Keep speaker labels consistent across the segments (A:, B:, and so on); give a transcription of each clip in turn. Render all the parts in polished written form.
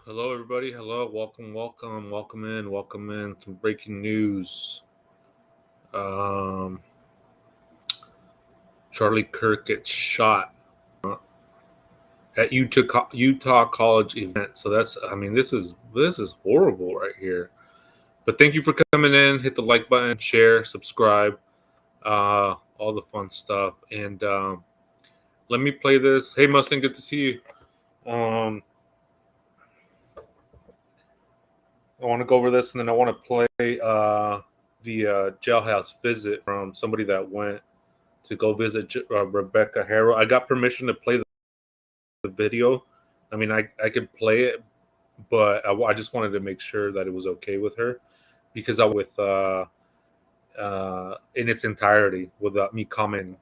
A: Hello, everybody. Hello, welcome in. Some breaking news. Um, Charlie Kirk gets shot at Utah College event. So this is horrible right here. But thank you for coming in. Hit the like button, share, subscribe, all the fun stuff. And let me play this. Hey, Mustang, good to see you. I want to go over this, and then I want to play the jailhouse visit from somebody that went to go visit Rebecca Haro. I got permission to play the video. I mean, I could play it, but I just wanted to make sure that it was okay with her because I with in its entirety without me commenting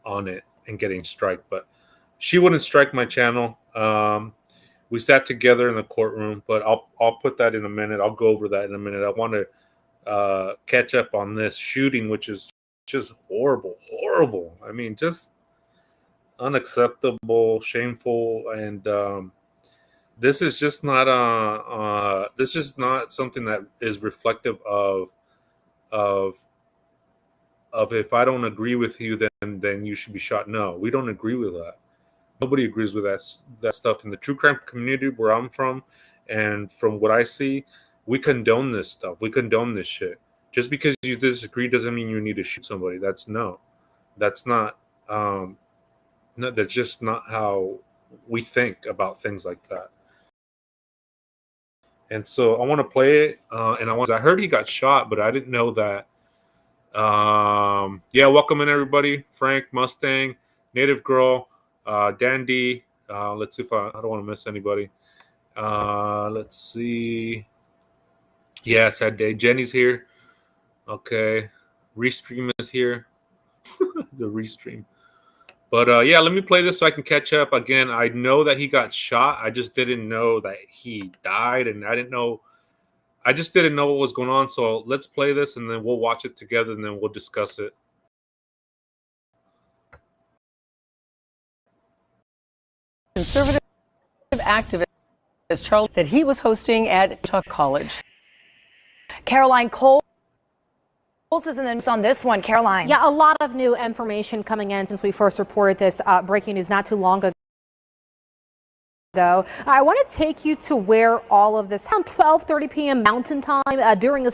A: on it and getting strike. But she wouldn't strike my channel. We sat together in the courtroom, but I'll put that in a minute. I'll go over that in a minute. I want to catch up on this shooting, which is just horrible. I mean, just unacceptable, shameful, and this is just not this is not something that is reflective of if I don't agree with you, then you should be shot. No, we don't agree with that. Nobody agrees with that stuff in the true crime community where I'm from, and from what I see, we condone this stuff. We condone this shit. Just because you disagree doesn't mean you need to shoot somebody. That's not. No, that's just not how we think about things like that. And so I want to play it, and I heard he got shot, but I didn't know that. Yeah, welcome in everybody. Frank, Mustang, Native Girl, Dandy. Let's see if I don't want to miss anybody. Let's see. Yeah, sad day. Jenny's here. Okay. Restream is here. The restream. But yeah, let me play this so I can catch up. Again, I know that he got shot. I just didn't know that he died, and I just didn't know what was going on. So let's play this, and then we'll watch it together, and then we'll discuss it.
B: Conservative activist Charles that he was hosting at Utah College.
C: Caroline Coles is in the news on this one. Caroline.
D: Yeah, a lot of new information coming in since we first reported this breaking news not too long ago. I want to take you to where all of this around 12:30 p.m. Mountain Time during a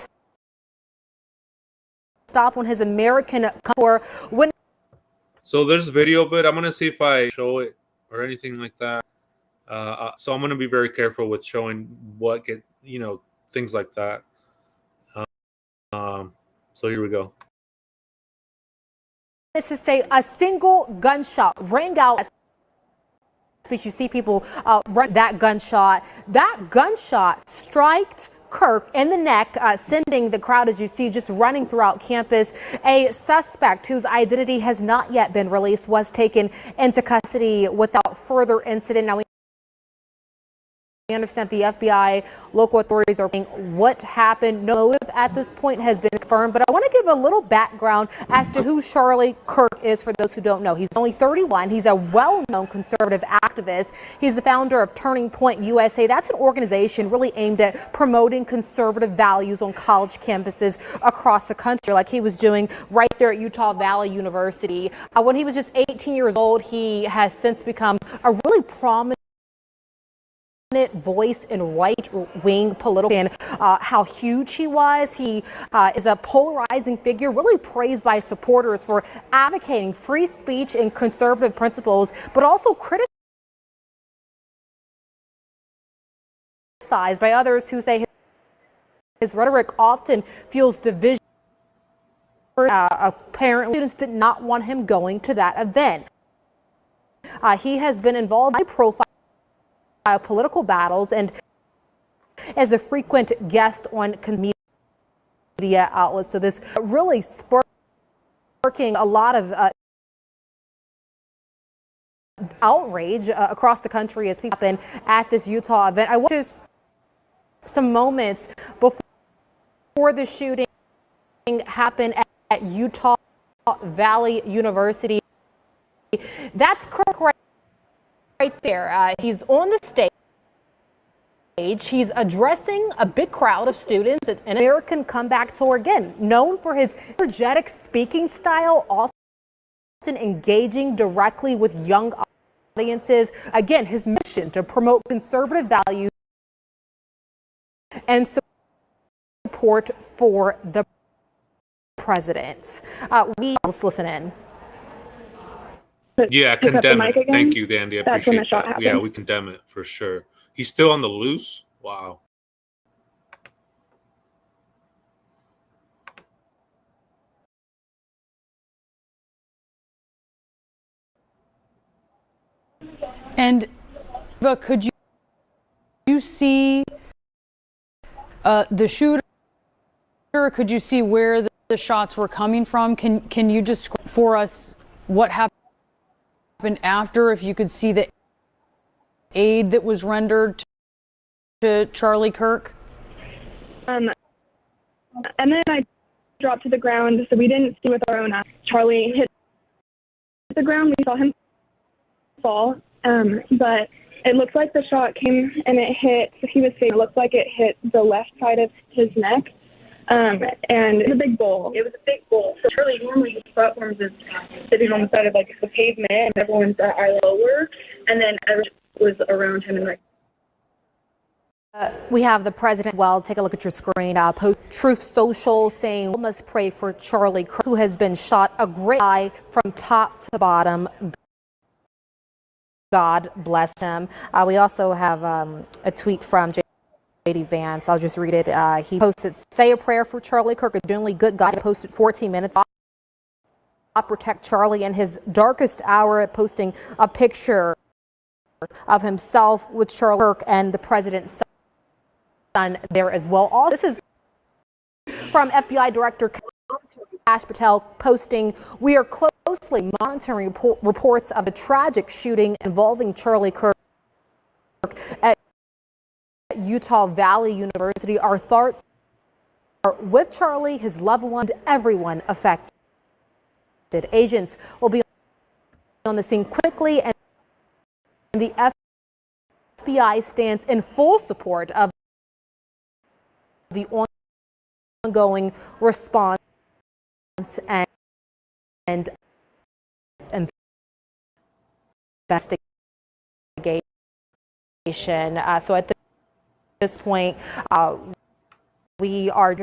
D: stop on his American tour.
A: So there's video of it. I'm gonna see if I show it or anything like that. So I'm gonna be very careful with showing things like that. So here we go.
D: This is say a single gunshot rang out. You see people run that gunshot. That gunshot striked Kirk in the neck, sending the crowd, as you see, just running throughout campus. A suspect whose identity has not yet been released was taken into custody without further incident. Now, we understand the FBI, local authorities are saying what happened. No motive at this point has been confirmed, but I want to give a little background as to who Charlie Kirk is for those who don't know. He's only 31. He's a well-known conservative activist. He's the founder of Turning Point USA. That's an organization really aimed at promoting conservative values on college campuses across the country, like he was doing right there at Utah Valley University. When he was just 18 years old, he has since become a really prominent voice in right-wing political, and how huge he was. He is a polarizing figure, really praised by supporters for advocating free speech and conservative principles, but also criticized by others who say his rhetoric often fuels division. Apparently, students did not want him going to that event. He has been involved in high-profile political battles and as a frequent guest on media outlets. So this really sparking a lot of outrage across the country as people happen at this Utah event. I want to some moments before the shooting happened at Utah Valley University. That's Kirk right there. He's on the stage. He's addressing a big crowd of students at an American comeback tour, again, known for his energetic speaking style, often engaging directly with young audiences. Again, his mission to promote conservative values and support for the president. Let's listen in.
A: Yeah,
E: Pick up the
A: condemn
E: mic
A: it.
E: again.
A: Thank you, Dandy. I
E: That's when the
A: appreciate
E: shot
A: that.
E: happened.
A: Yeah, we condemn it for sure. He's still on the loose? Wow.
F: And could you see the shooter? Could you see where the shots were coming from? Can you describe for us what happened after? If you could see the aid that was rendered to Charlie Kirk?
E: And then I dropped to the ground, so we didn't see with our own eyes. Charlie hit the ground. We saw him fall, but it looked like the shot came and it hit. He was saying it looked like it hit the left side of his neck, and it was a big bowl. It was a big bowl. So Charlie, normally his platforms is sitting on the side of like the pavement, and everyone's at eye lower, and then everyone was around him and like.
D: We have the president. Well, take a look at your screen. Truth Social saying we must pray for Charlie Kirk, who has been shot a great eye from top to bottom. God bless him. We also have a tweet from J.D. Vance. I'll just read it. He posted, "Say a prayer for Charlie Kirk, a genuinely good guy." He posted 14 minutes. God protect Charlie in his darkest hour, posting a picture of himself with Charlie Kirk and the president's son there as well. All this is from FBI Director Kash Patel posting, "We are closely monitoring reports of the tragic shooting involving Charlie Kirk at Utah Valley University. Our thoughts are with Charlie, his loved one, and everyone affected. Agents will be on the scene quickly, and the FBI stands in full support of the ongoing response and investigation." So at this point, we are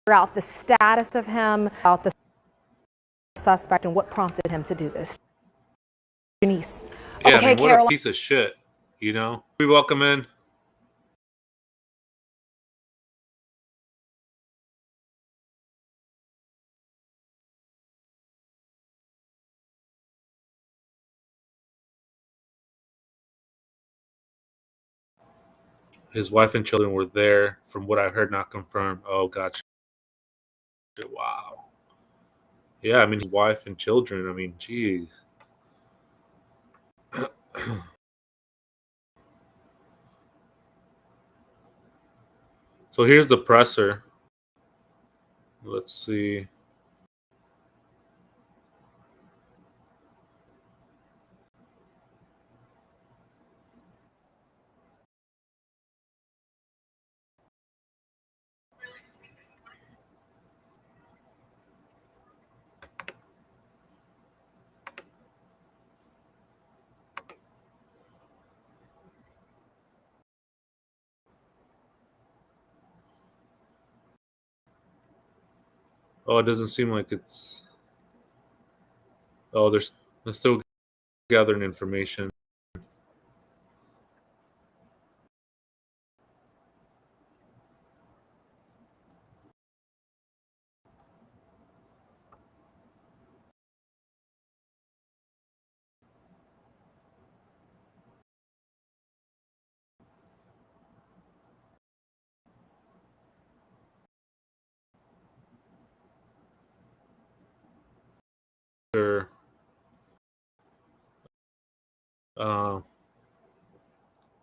D: out the status of him, about the suspect, and what prompted him to do this. Janice.
A: Yeah,
C: Okay,
A: I mean, what
C: Caroline.
A: a piece of shit, you know? We welcome in. His wife and children were there, from what I heard, not confirmed. Oh, gotcha. Wow. Yeah, I mean, his wife and children. I mean, geez. So here's the presser. Let's see. Oh, it doesn't seem like it's. Oh, they're still gathering information. Sure.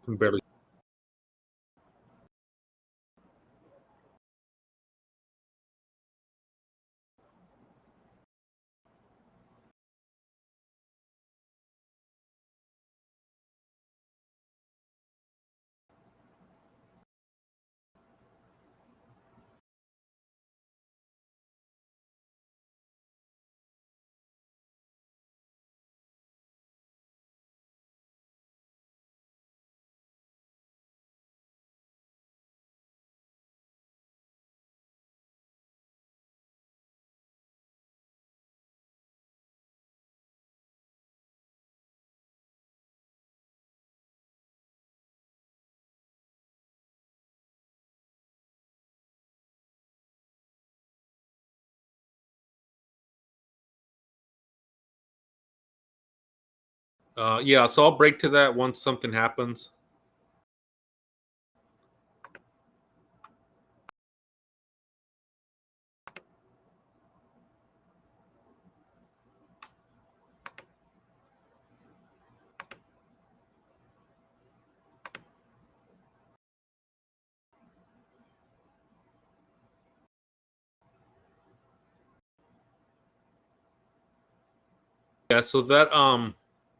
A: Can barely. Yeah, so I'll break to that once something happens. Yeah, so that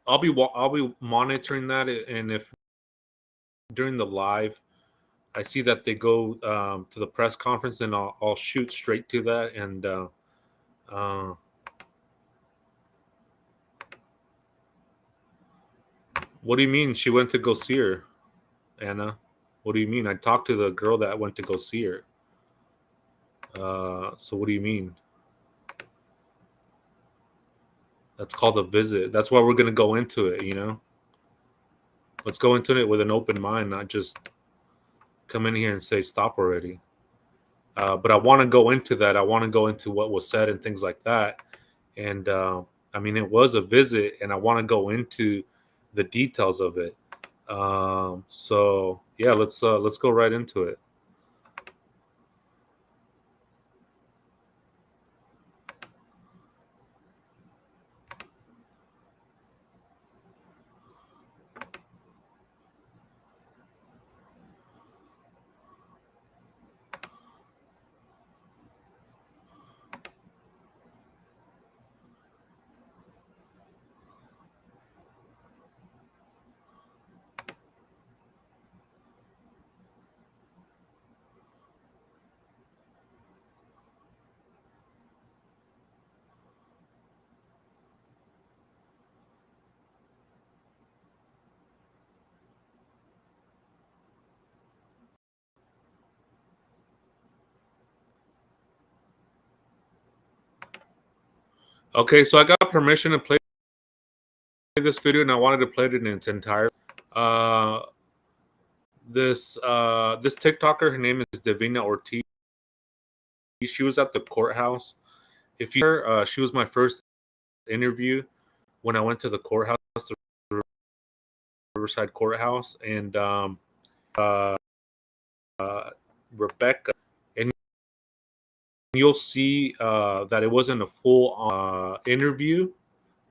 A: I'll be monitoring that, and if during the live I see that they go to the press conference, then I'll shoot straight to that. And uh, what do you mean she went to go see her, Anna? What do you mean? I talked to the girl that went to go see her. So what do you mean? That's called a visit. That's why we're gonna go into it. Let's go into it with an open mind, not just come in here and say stop already. But I want to go into that. I want to go into what was said and things like that. And I mean, it was a visit, and I want to go into the details of it. So yeah, let's go right into it. Okay, so I got permission to play this video, and I wanted to play it in its entirety. This TikToker, her name is Davina Ortiz. She was at the courthouse. If you, she was my first interview when I went to the courthouse, the Riverside Courthouse, and uh, Rebecca, and you'll see that it wasn't a full interview.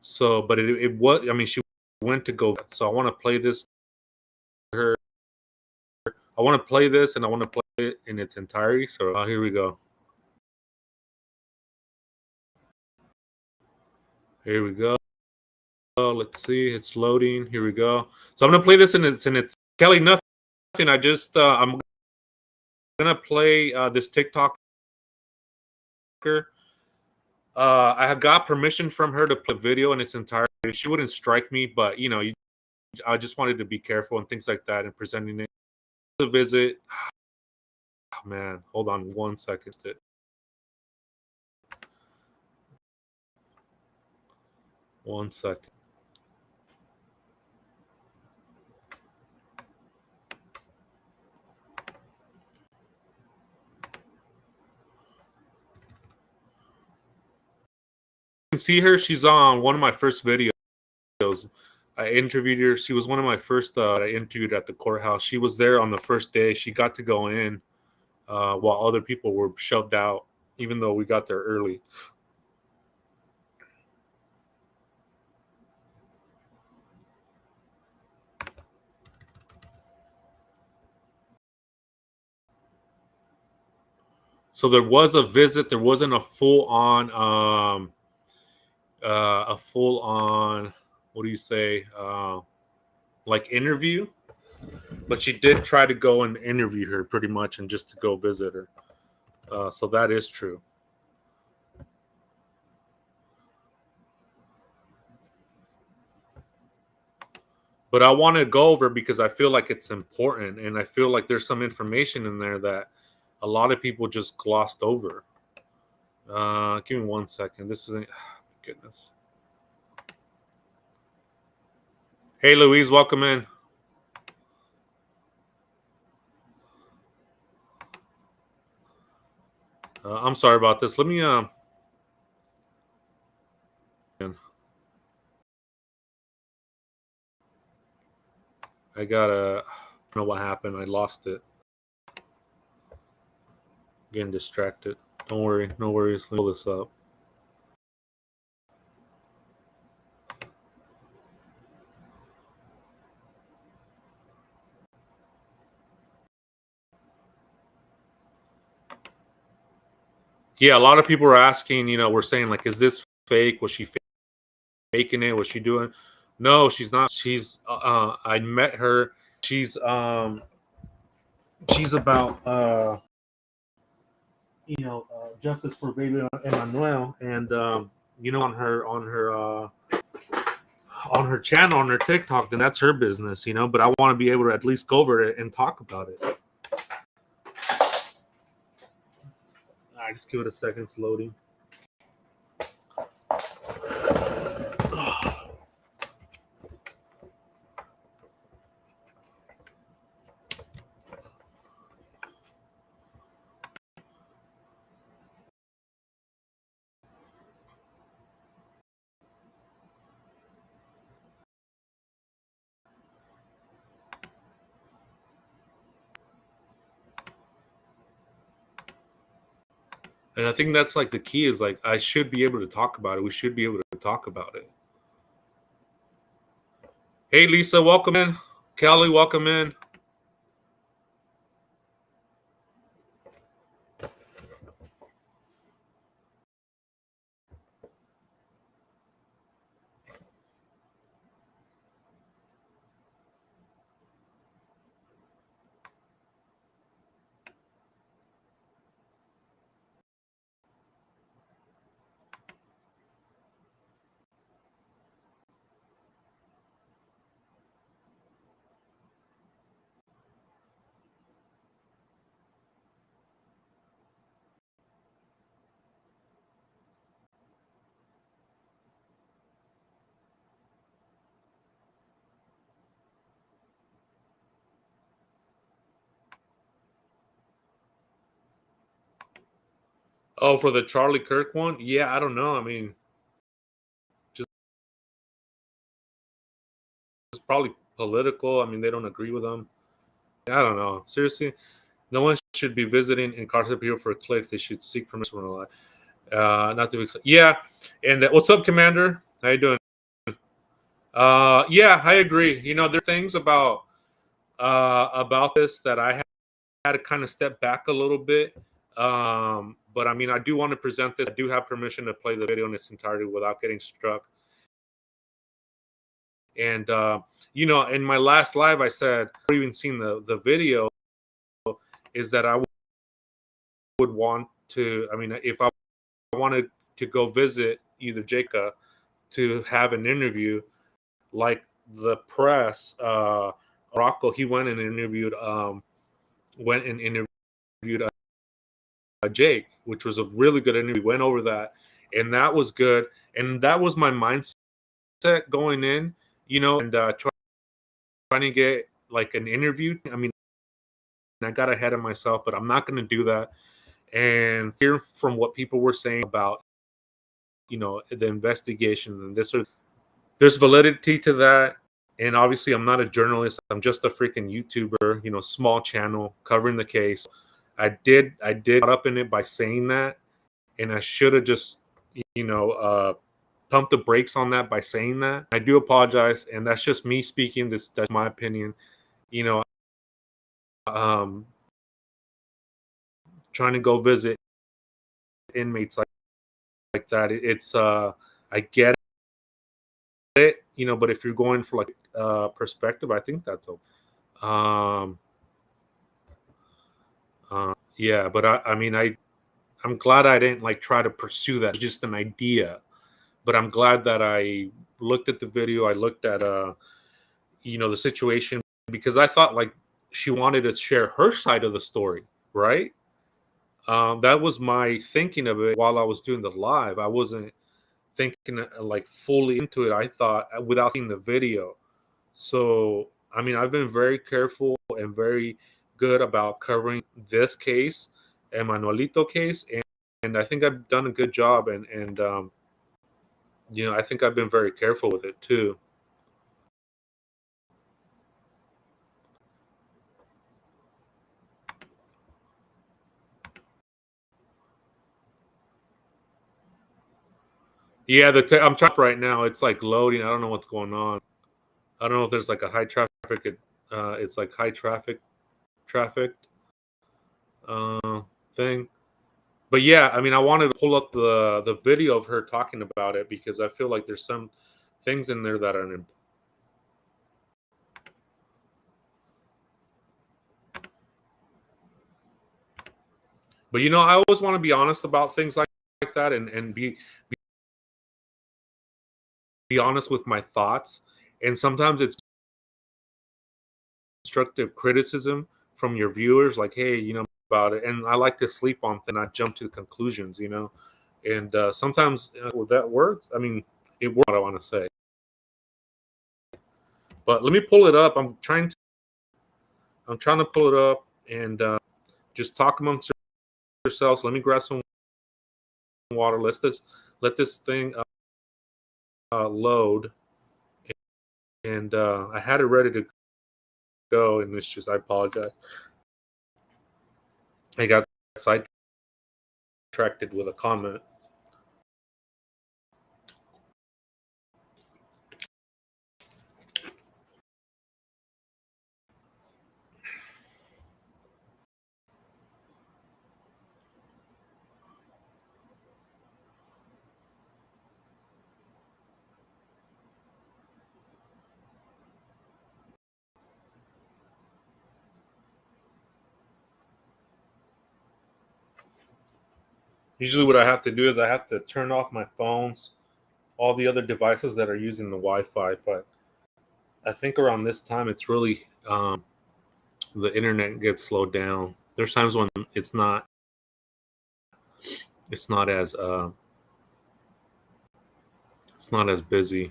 A: So, but it was. I mean, she went to go. So I want to play this. Her. I want to play this, and I want to play it in its entirety. So here we go. Here we go. Let's see. It's loading. Here we go. So I'm gonna play this in its Kelly. Nothing. I just I'm gonna play this TikTok. I had got permission from her to play the video in its entirety. She wouldn't strike me, but I just wanted to be careful and things like that and presenting it. The visit. Oh, man, hold on 1 second. One second. You can see her. She's on one of my first videos. I interviewed her. She was one of my first I interviewed at the courthouse. She was there on the first day. She got to go in while other people were shoved out, even though we got there early. So there was a visit. There wasn't a full on what do you say, like interview, but she did try to go and interview her pretty much and just to go visit her. So that is true. But I want to go over because I feel like it's important, and I feel like there's some information in there that a lot of people just glossed over. Give me 1 second. This isn't. Oh, goodness. Hey, Louise, welcome in. I'm sorry about this. Let me. I don't know what happened. I lost it. Getting distracted. Don't worry. No worries. Let me pull this up. Yeah, a lot of people are asking, we're saying, like, is this fake? Was she faking it? Was she doing? No, she's not. I met her. She's about, justice for baby Emmanuel. And, on her channel, on her TikTok, then that's her business, but I want to be able to at least go over it and talk about it. All right, just give it a second. It's loading. And I think that's like the key is like, I should be able to talk about it. We should be able to talk about it. Hey, Lisa, welcome in. Kelly, welcome in. Oh, for the Charlie Kirk one? Yeah, I don't know. I mean, just it's probably political. I mean, they don't agree with them. I don't know. Seriously, no one should be visiting incarcerated people for clicks. They should seek permission from the law. Not to yeah. And what's up, Commander? How you doing? Yeah, I agree. There are things about this that I had to kind of step back a little bit. But I mean, I do want to present this. I do have permission to play the video in its entirety without getting struck. And in my last live, I said, I've even seen the video, is that I would want to. I mean, if I wanted to go visit either Jacob to have an interview, like the press, Rocco, he went and interviewed Jake, which was a really good interview. We went over that, and that was good. And that was my mindset going in, and trying to get like an interview. I mean, I got ahead of myself, but I'm not going to do that. And hear from what people were saying about, the investigation and there's validity to that. And obviously, I'm not a journalist. I'm just a freaking YouTuber, small channel covering the case. I did caught up in it by saying that, and I should have just, pump the brakes on that by saying that. I do apologize, and that's just me speaking. That's my opinion. Trying to go visit inmates like that. It's I get it, but if you're going for like perspective, I think that's okay. Yeah, but I mean, I'm glad I didn't like try to pursue that. It's just an idea. But I'm glad that I looked at the video. I looked at the situation, because I thought like she wanted to share her side of the story, right? That was my thinking of it while I was doing the live. I wasn't thinking like fully into it. I thought without seeing the video. So I mean, I've been very careful and very good about covering this case, Emanuelito case, and I think I've done a good job. And I think I've been very careful with it too. Yeah, I'm trying right now. It's like loading. I don't know what's going on. I don't know if there's like a high traffic. It's like high traffic thing. But yeah, I mean, I wanted to pull up the video of her talking about it because I feel like there's some things in there that are important. But I always want to be honest about things like that and be honest with my thoughts. And sometimes it's constructive criticism from your viewers, like, hey, about it. And I like to sleep on things, not jump to conclusions, And sometimes that works. I mean, it works. What I want to say, but let me pull it up. I'm trying to pull it up and just talk amongst yourselves. Let me grab some water. Let this thing load. And I had it ready to go, and I apologize. I got sidetracked with a comment. Usually what I have to do is I have to turn off my phones, all the other devices that are using the Wi-Fi. But I think around this time, it's really the internet gets slowed down. There's times when it's not as busy.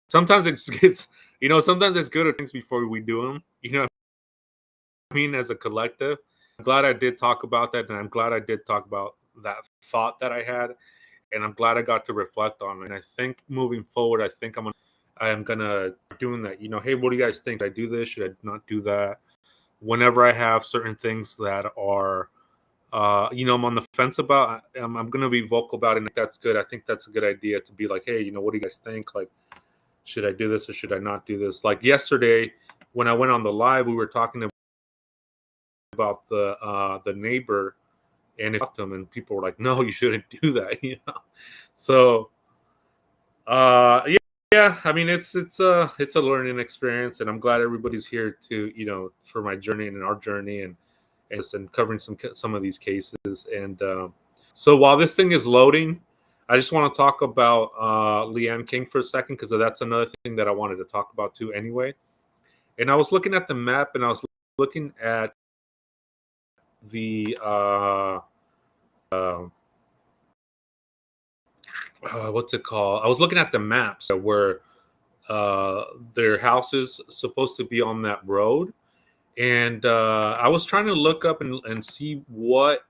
A: Sometimes sometimes it's good at things before we do them. What I mean, as a collective. I'm glad I did talk about that, and I'm glad I did talk about that thought that I had, and I'm glad I got to reflect on it. And I think moving forward, I'm gonna doing that. Hey, what do you guys think? Should I do this? Should I not do that? Whenever I have certain things that are, I'm on the fence about, I'm gonna be vocal about it. And that's good. I think that's a good idea to be like, hey, what do you guys think? Like, should I do this or should I not do this? Like yesterday, when I went on the live, we were talking about the neighbor, and people were like, no, you shouldn't do that. So yeah, I mean, it's a learning experience, and I'm glad everybody's here to for my journey and our journey and covering some of these cases. And so while this thing is loading, I just want to talk about Leanne King for a second, because that's another thing that I wanted to talk about too anyway. And I was looking at the map, and I was looking at the what's it called? I was looking at the maps where their house is supposed to be on that road, and I was trying to look up and see what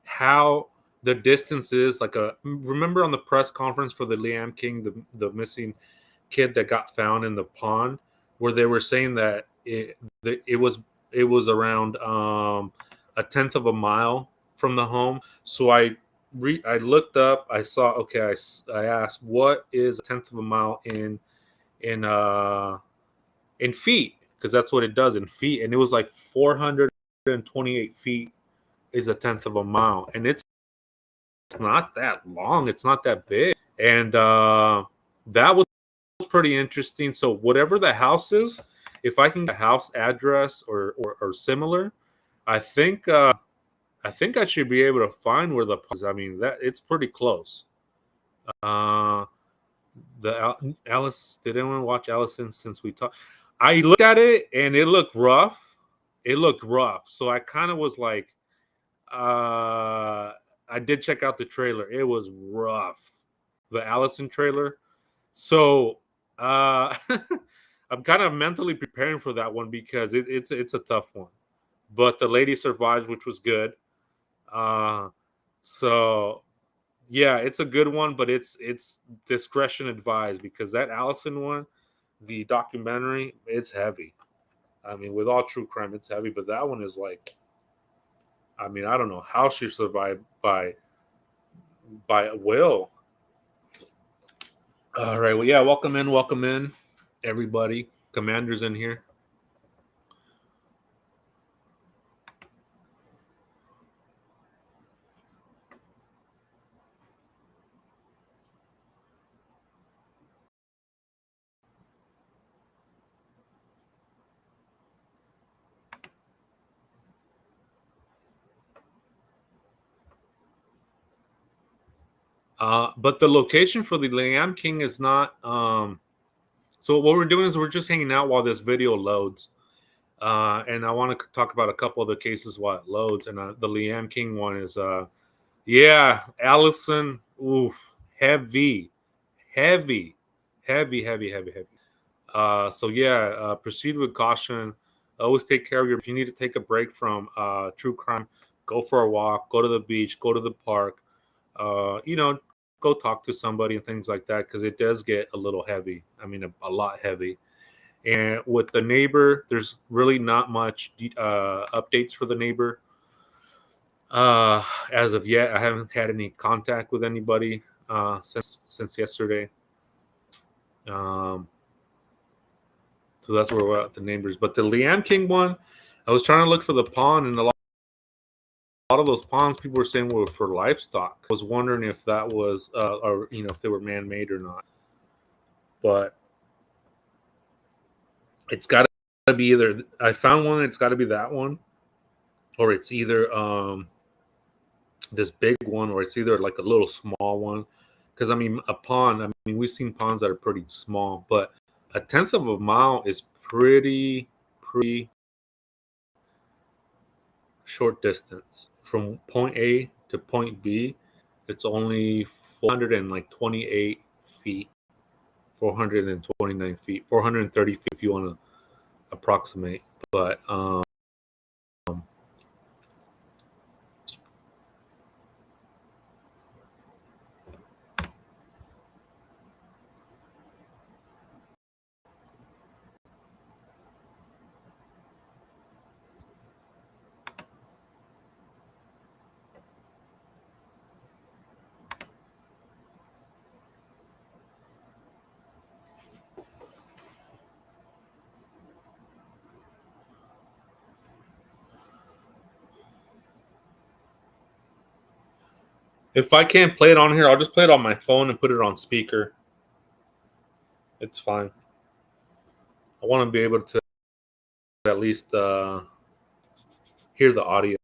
A: how the distance is. Like remember on the press conference for the Liam King, the missing kid that got found in the pond, where they were saying that it was around a tenth of a mile from the home. So I looked up. I saw. Okay, I asked, what is a tenth of a mile in feet? Because that's what it does in feet, and it was like 428 feet is a tenth of a mile, and it's not that long. It's not that big, and that was pretty interesting. So whatever the house is, if I can get a house address or similar, I think I should be able to find where the. I mean, that it's pretty close. Alice. Did anyone watch Allison since we talked? I looked at it and it looked rough. So I kind of was like, I did check out the trailer. It was rough. The Allison trailer. So I'm kind of mentally preparing for that one because it's a tough one. But the lady survives, which was good. So yeah, it's a good one, but it's discretion advised because that Allison one, the documentary, it's heavy. I mean, with all true crime, it's heavy, but that one is like, I mean, I don't know how she survived by will. All right, well, yeah, welcome in, everybody. Commander's in here. But the location for the Liam King is not. So what we're doing is we're just hanging out while this video loads. And I want to talk about a couple of the cases while it loads. And the Liam King one is, yeah, Allison, oof, heavy, heavy, heavy, heavy, heavy, heavy. So yeah, proceed with caution. Always take care of your. If you need to take a break from true crime, go for a walk, go to the beach, go to the park. You know, go talk to somebody and things like that because it does get a little heavy. I mean, a lot heavy. And with the neighbor, there's really not much updates for the neighbor. As of yet, I haven't had any contact with anybody since yesterday. So that's where we're at the neighbors. But the Leanne King one, I was trying to look for the pond, and a lot of those ponds people were saying were for livestock. I was wondering if that was, or if they were man-made or not. But it's got to be either. I found one. It's got to be that one, or it's either this big one, or it's either like a little small one. Because I mean, a pond. I mean, we've seen ponds that are pretty small, but a tenth of a mile is pretty short distance from point A to point B. It's only 428 feet, 429 feet, 430 feet if you want to approximate. But if I can't play it on here, I'll just play it on my phone and put it on speaker. It's fine. I want to be able to at least hear the audio.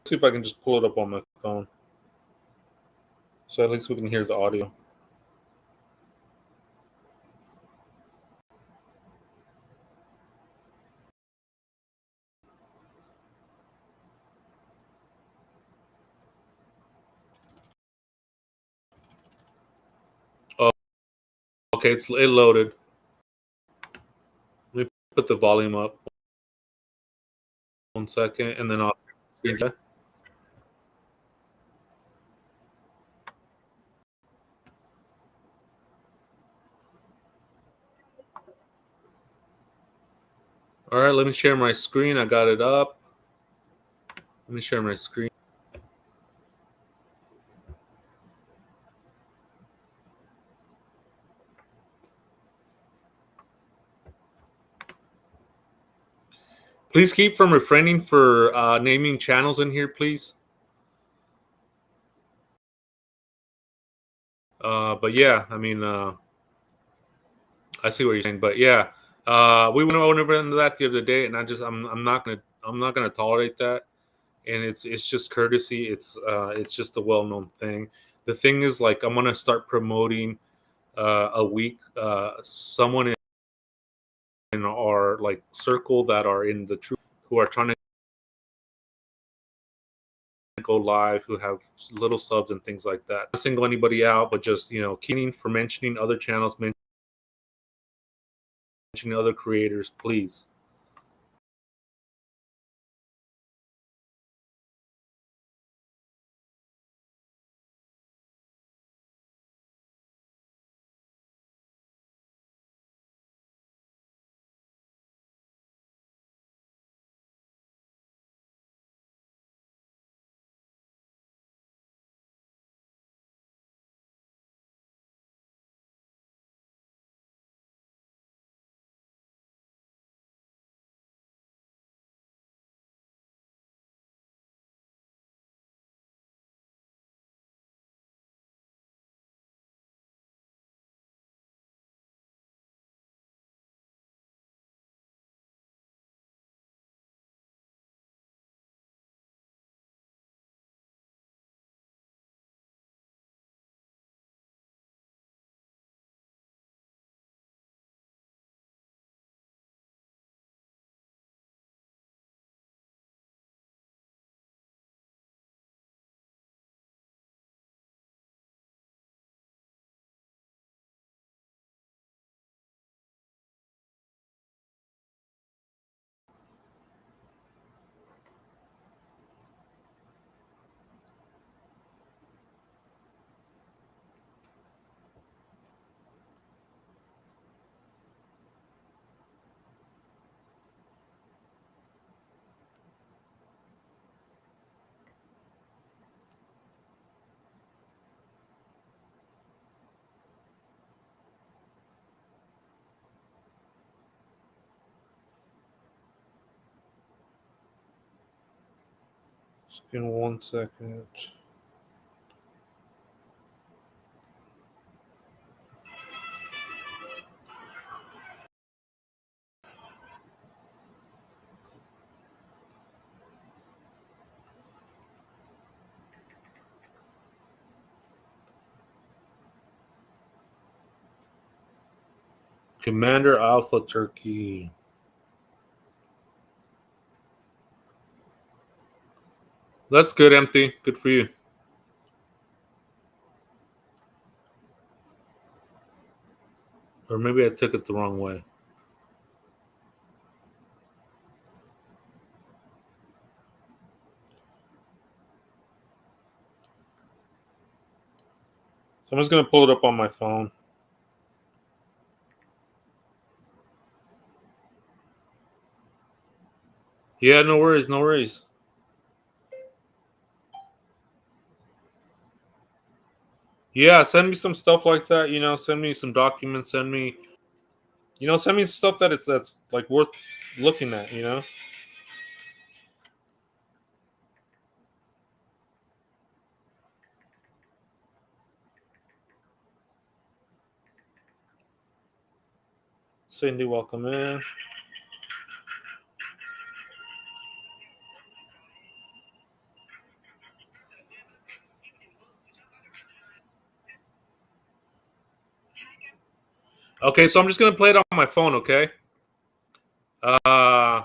A: See if I can just pull it up on my phone, so at least we can hear the audio. Oh, okay, it loaded. Let me put the volume up. 1 second, and then I'll screen share. All right, let me share my screen. I got it up. Let me share my screen. Please keep from refraining for naming channels in here, please. But yeah, I mean, I see what you're saying. But yeah, we went over into that the other day, and I'm not gonna tolerate that. And it's just courtesy. It's just a well known thing. The thing is, like, I'm gonna start promoting a week. Someone in our like circle that are in the truth, who are trying to go live, who have little subs and things like that. Not single anybody out, but just, keening for mentioning other channels, mentioning other creators, please. Just give me 1 second. Commander Alpha Turkey. That's good, Empty. Good for you. Or maybe I took it the wrong way. So I'm just gonna pull it up on my phone. Yeah, no worries, no worries. Yeah, send me some stuff like that. Send me some documents. Send me stuff that's like worth looking at. Cindy, welcome in. Okay, so I'm just gonna play it on my phone. Okay. I'm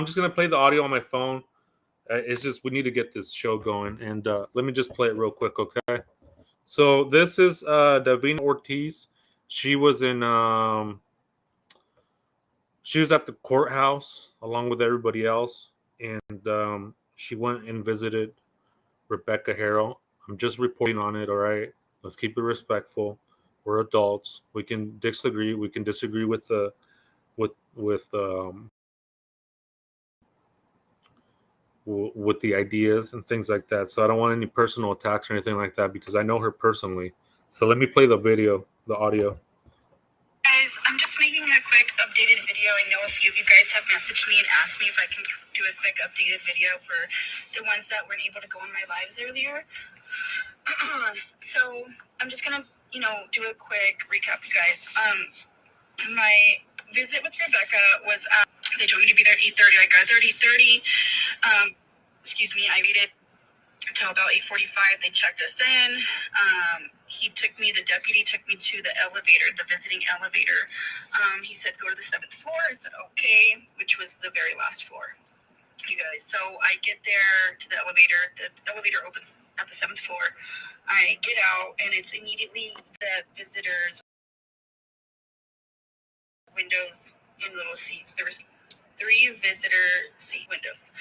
A: just gonna play the audio on my phone. It's just we need to get this show going, and let me just play it real quick. Okay. So this is Davina Ortiz. She was in. She was at the courthouse along with everybody else, and she went and visited Rebecca Haro. I'm just reporting on it. All right. Let's keep it respectful. We're adults. We can disagree. We can disagree with the with the ideas and things like that. So I don't want any personal attacks or anything like that because I know her personally. So let me play the video, the audio.
G: Guys, I'm just making a quick updated video. I know a few of you guys have messaged me and asked me if I can do a quick updated video for the ones that weren't able to go on my lives earlier. So I'm just gonna, do a quick recap, you guys. My visit with Rebecca was, they told me to be there at 8:30. I got there at 8:30. I waited until about 8:45. They checked us in. The deputy took me to the elevator, the visiting elevator. He said, go to the 7th floor. I said, okay, which was the very last floor, you guys. So I get there to the elevator. The elevator opens at the 7th floor. I get out, and it's immediately the visitors' windows and little seats. There was 3 visitor seat windows.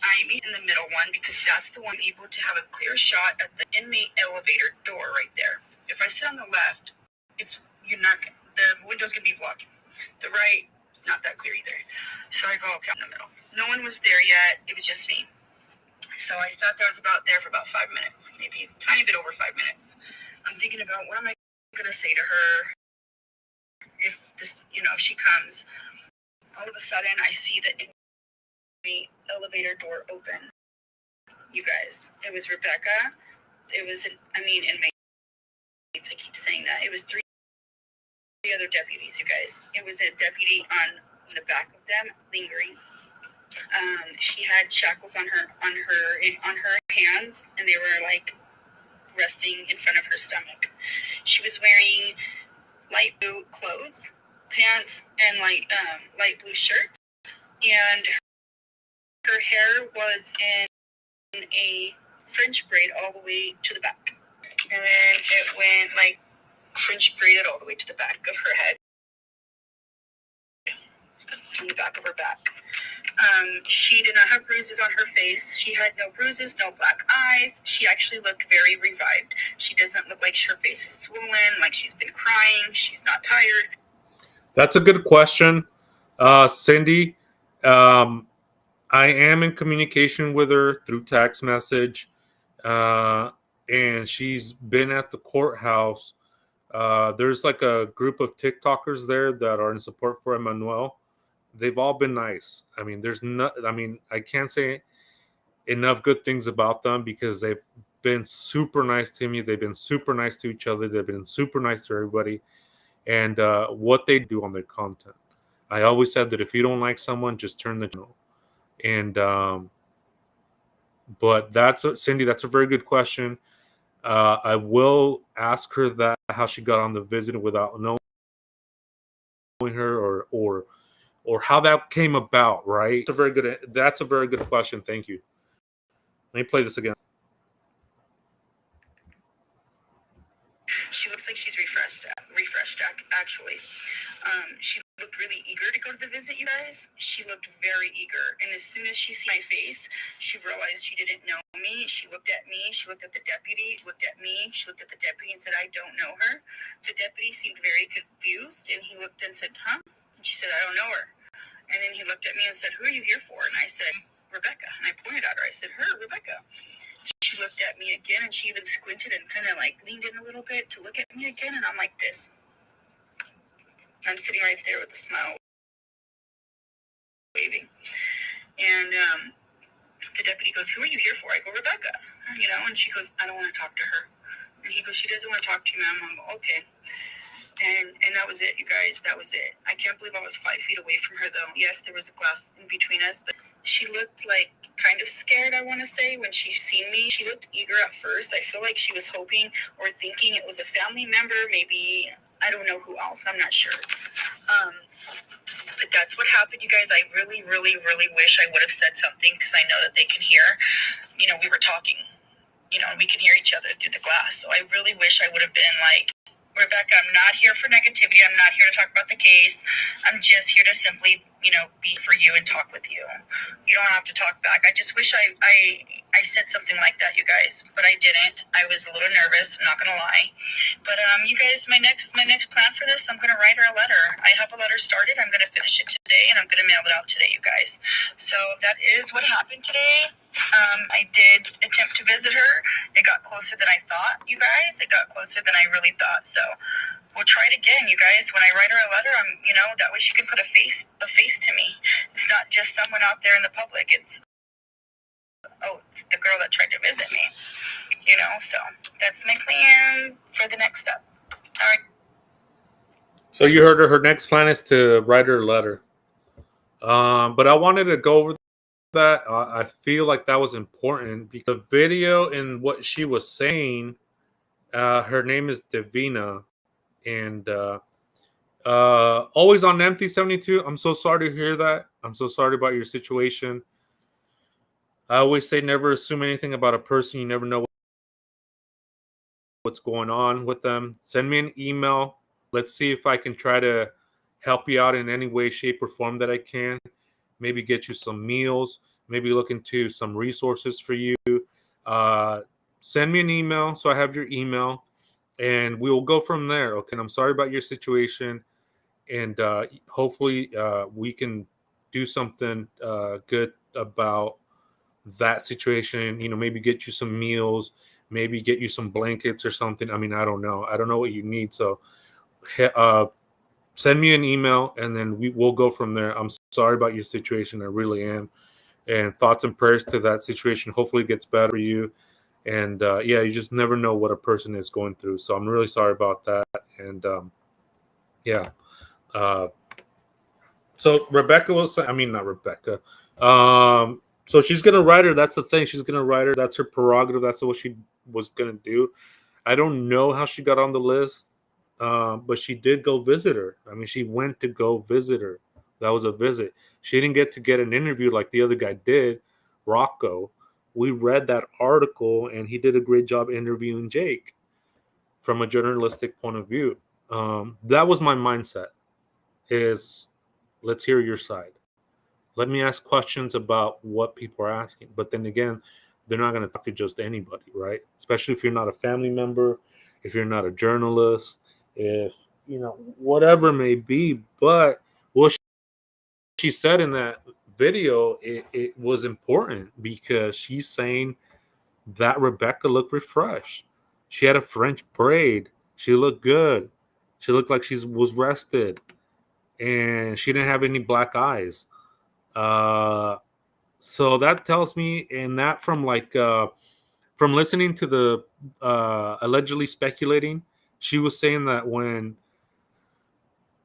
G: I'm in the middle one because that's the one able to have a clear shot at the inmate elevator door right there. If I sit on the left, the window's gonna be blocked. The right, not that clear either. So I go, okay, in the middle. No one was there yet. It was just me. So I sat there. I was there for about 5 minutes, maybe a tiny bit over 5 minutes. I'm thinking about what am I gonna say to her if if she comes. All of a sudden, I see the elevator door open. You guys, it was Rebecca. It was inmates. I keep saying that. It was 3 other deputies, you guys. It was a deputy on the back of them, lingering. She had shackles on her hands, and they were like resting in front of her stomach. She was wearing light blue clothes, pants, and light blue shirt, and her hair was in a French braid all the way to the back, and then it went like French braided all the way to the back of her head, on the back of her back. She did not have bruises on her face. She had no bruises, no black eyes. She actually looked very revived. She doesn't look like her face is swollen, like she's been crying. She's not tired.
A: That's a good question, Cindy. I am in communication with her through text message, and she's been at the courthouse. There's like a group of TikTokers there that are in support for Emmanuel. They've all been nice. I can't say enough good things about them because they've been super nice to me. They've been super nice to each other. They've been super nice to everybody. And what they do on their content. I always said that if you don't like someone, just turn the channel. And but Cindy, that's a very good question. I will ask her that how she got on the visit without knowing her, or how that came about. Right? That's a very good question. Thank you. Let me play this again.
G: She looks like she's refreshed actually. She looked really eager to go to the visit, you guys. She looked very eager. And as soon as she saw my face, she realized she didn't know me. She looked at me. She looked at the deputy. Looked at me. She looked at the deputy and said, I don't know her. The deputy seemed very confused. And he looked and said, huh? And she said, I don't know her. And then he looked at me and said, who are you here for? And I said, Rebecca. And I pointed at her. I said, her, Rebecca. She looked at me again, and she even squinted and kind of like leaned in a little bit to look at me again, and I'm like this. I'm sitting right there with a smile, waving. And the deputy goes, who are you here for? I go, Rebecca. And she goes, I don't want to talk to her. And he goes, she doesn't want to talk to you, ma'am. I'm like, okay. And that was it, you guys. That was it. I can't believe I was 5 feet away from her, though. Yes, there was a glass in between us, but she looked like kind of scared, I want to say, when she seen me. She looked eager at first. I feel like she was hoping or thinking it was a family member, maybe, I don't know who else. I'm not sure. But that's what happened, you guys. I really, really, really wish I would have said something because I know that they can hear. We were talking, and we can hear each other through the glass. So I really wish I would have been like, Rebecca, I'm not here for negativity. I'm not here to talk about the case. I'm just here to simply, be for you and talk with you. You don't have to talk back. I just wish I said something like that, you guys, but I didn't. I was a little nervous. I'm not gonna lie. But you guys, my next plan for this, I'm gonna write her a letter. I have a letter started. I'm gonna finish it today, and I'm gonna mail it out today, you guys. So that is what happened today. I did attempt to visit her. It got closer than I thought, you guys. It got closer than I really thought. So we'll try it again, you guys. When I write her a letter, that way she can put a face to me. It's not just someone out there in the public. It's the girl that tried to visit me. So That's my plan for the next step. All right.
A: So you heard her. Her next plan is to write her a letter. But I wanted to go over that. I feel like that was important because the video and what she was saying, her name is Davina, and always on empty 72. I'm so sorry to hear that. I'm so sorry about your situation. I always say never assume anything about a person. You never know what's going on with them. Send me an email. Let's see if I can try to help you out in any way, shape, or form that I can. Maybe get you some meals. Maybe look into some resources for you. Send me an email so I have your email, and we will go from there. Okay. And I'm sorry about your situation, and hopefully we can do something good about that situation. Maybe get you some meals, maybe get you some blankets or something. I mean, I don't know what you need. So send me an email, and then we'll go from there. I'm sorry about your situation. I really am. And thoughts and prayers to that situation. Hopefully it gets better for you. And yeah, you just never know what a person is going through. So I'm really sorry about that. And yeah. So Rebecca will say, I mean, not Rebecca. So she's going to write her. That's the thing. She's going to write her. That's her prerogative. That's what she was going to do. I don't know how she got on the list, but she did go visit her. I mean, she went to go visit her. That was a visit. She didn't get an interview like the other guy did, Rocco. We read that article, and he did a great job interviewing Jake from a journalistic point of view. That was my mindset, is let's hear your side. Let me ask questions about what people are asking. But then again, they're not going to talk to just anybody, right? Especially if you're not a family member, if you're not a journalist, if, whatever it may be. But what she said in that video, it was important because she's saying that Rebecca looked refreshed. She had a French braid. She looked good. She looked like she was rested. And she didn't have any black eyes. So that tells me, and that from listening to the allegedly speculating, she was saying that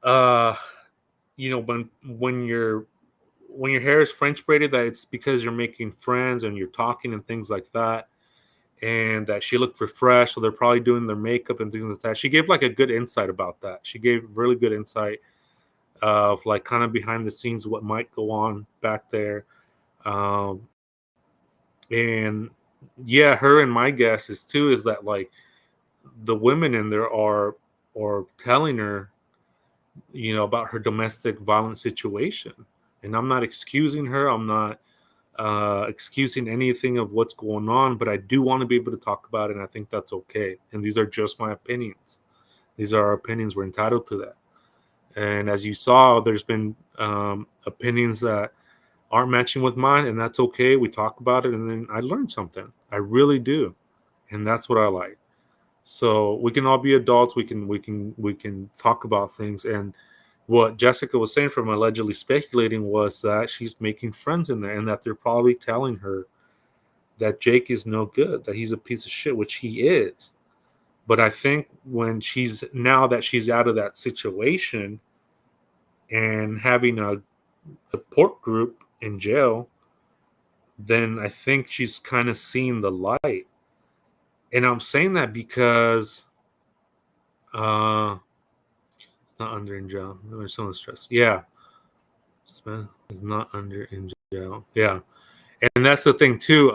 A: uh when your hair is French braided, that it's because you're making friends and you're talking and things like that, and that she looked refreshed. So they're probably doing their makeup and things like that. She gave like a good insight about that. She gave really good insight of like kind of behind the scenes what might go on back there. And yeah, her and my guess is too is that like the women in there are telling her, about her domestic violence situation. And I'm not excusing her. I'm not excusing anything of what's going on, but I do want to be able to talk about it, and I think that's okay. And these are just my opinions. These are our opinions. We're entitled to that. And as you saw, there's been opinions that aren't matching with mine, and that's okay. We talk about it, and then I learned something. I really do, and that's what I like. So we can all be adults. We can talk about things. And what Jessica was saying from allegedly speculating was that she's making friends in there, and that they're probably telling her that Jake is no good, that he's a piece of shit, which he is. But I think now that she's out of that situation and having a support group in jail, then I think she's kind of seeing the light. And I'm saying that because not under in jail. There's so much stress. Yeah. Smith is not under in jail. Yeah. And that's the thing too.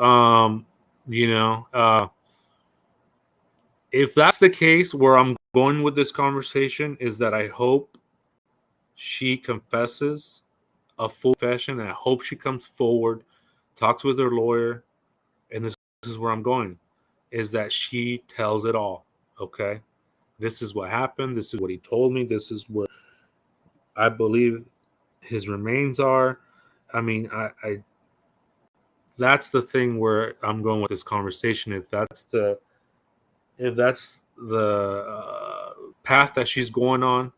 A: If that's the case, where I'm going with this conversation is that I hope she confesses a full confession. And I hope she comes forward, talks with her lawyer, and this is where I'm going, is that she tells it all. Okay, this is what happened. This is what he told me. This is where I believe his remains are. I mean, I that's the thing where I'm going with this conversation. If that's the path that she's going on,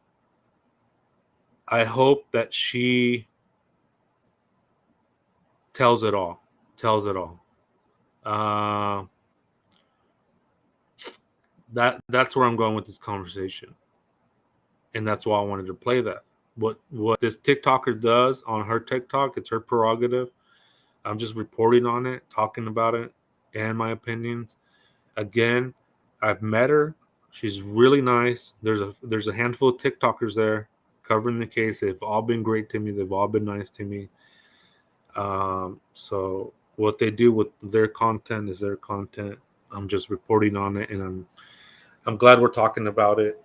A: I hope that she tells it all. that's where I'm going with this conversation, and that's why I wanted to play that. What this TikToker does on her TikTok, it's her prerogative. I'm just reporting on it, talking about it, and my opinions. Again, I've met her. She's really nice. There's a handful of TikTokers there covering the case. They've all been great to me. They've all been nice to me. So what they do with their content is their content. I'm just reporting on it, and I'm glad we're talking about it.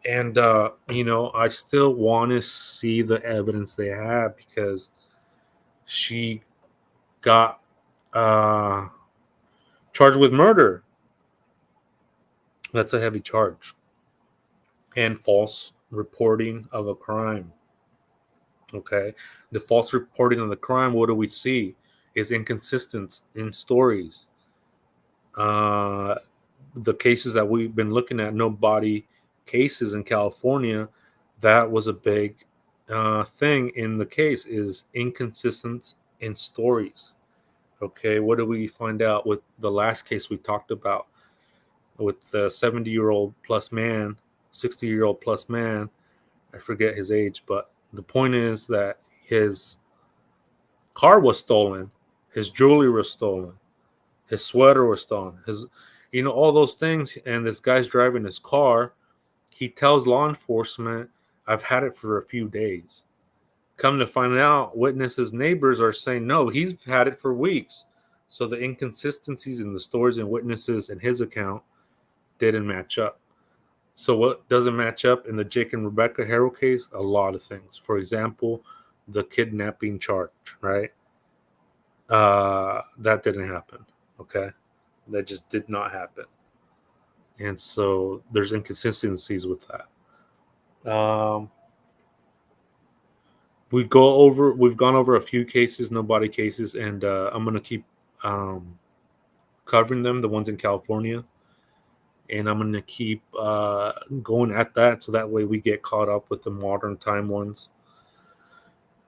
A: And I still want to see the evidence they have, because she got charged with murder. That's a heavy charge, and false reporting of a crime. Okay, the false reporting of the crime. What do we see? Is inconsistent in stories. Uh, the cases that we've been looking at, no body cases in California, that was a big thing in the case, is inconsistent in stories. Okay, what do we find out with the last case we talked about with the 70-year-old plus man, 60-year-old plus man? I forget his age, but the point is that his car was stolen, his jewelry was stolen, his sweater was stolen, all those things. And this guy's driving his car. He tells law enforcement, "I've had it for a few days." Come to find out, witnesses, neighbors are saying, no, he's had it for weeks. So the inconsistencies in the stories and witnesses in his account didn't match up. So what doesn't match up in the Jake and Rebecca Haro case? A lot of things. For example, the kidnapping charge, right? That didn't happen. Okay, that just did not happen, and so there's inconsistencies with that. We've gone over a few cases, no body cases, and I'm gonna keep covering them, the ones in California, and I'm gonna keep going at that, so that way we get caught up with the modern time ones,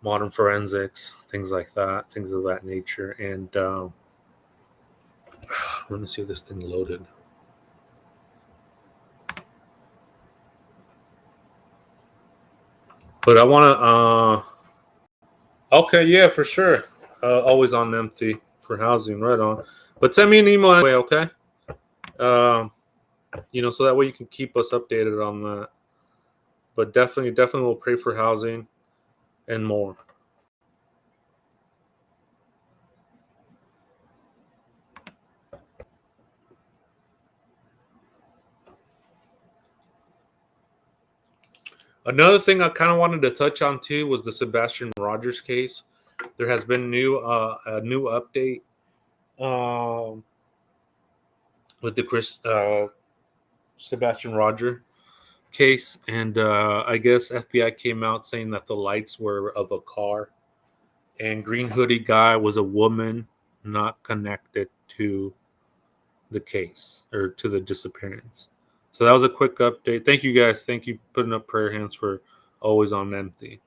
A: modern forensics, things like that, things of that nature. And let me see if this thing loaded. But I want to. Okay, yeah, for sure. Always on empty for housing, right on. But send me an email anyway, okay? Um, so that way you can keep us updated on that. But definitely we'll pray for housing and more. Another thing I kind of wanted to touch on too was the Sebastian Rogers case. There has been a new update with the Sebastian Roger case, and I guess FBI came out saying that the lights were of a car, and green hoodie guy was a woman not connected to the case or to the disappearance. So that was a quick update. Thank you guys. Thank you putting up prayer hands for always on empty.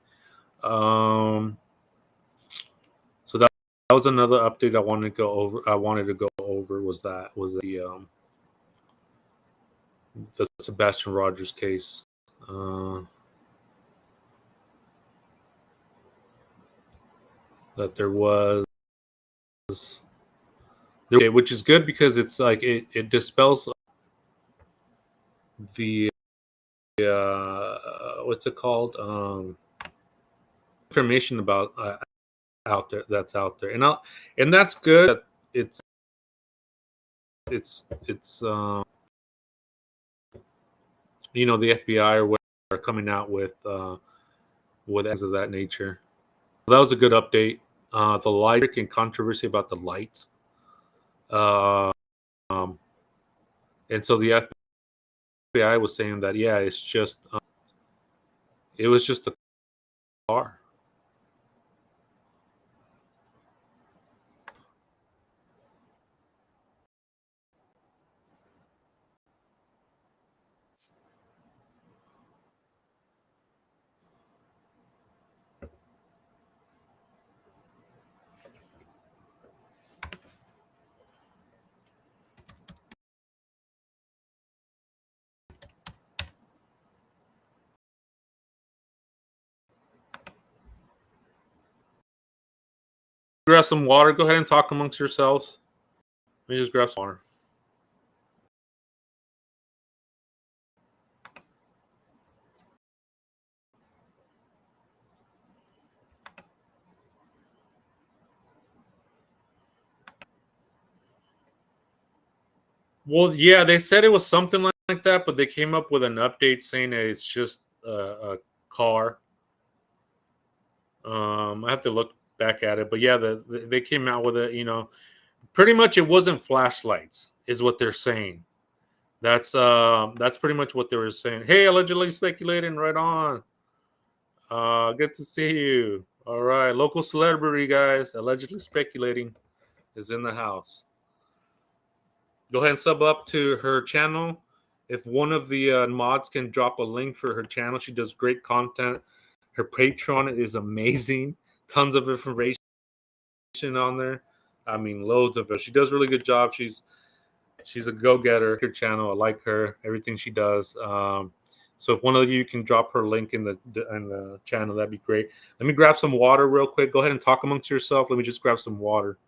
A: So that was another update I wanted to go over. Was the Sebastian Rogers case. That there was, which is good because it's like it dispels the what's it called, information about out there, and that's good. It's the FBI or what are coming out with things of that nature. That was a good update. The light and controversy about the lights, and so the FBI was saying that it's just it was just a car. grab some water. Go ahead and talk amongst yourselves. Let me just grab some water. Well, yeah, they said it was something like that, but they came up with an update saying that it's just a car. I have to look back at it, but yeah, they came out with it. Pretty much it wasn't flashlights, is what they're saying. That's pretty much what they were saying. Hey, allegedly speculating, right on. Good to see you. All right, local celebrity guys, allegedly speculating, is in the house. Go ahead and sub up to her channel. If one of the mods can drop a link for her channel, she does great content. Her Patreon is amazing. Tons of information on there. I mean, loads of it. She does a really good job. She's a go-getter. Her channel, I like her. Everything she does. So if one of you can drop her link in the channel, that'd be great. Let me grab some water real quick. Go ahead and talk amongst yourself. Let me just grab some water.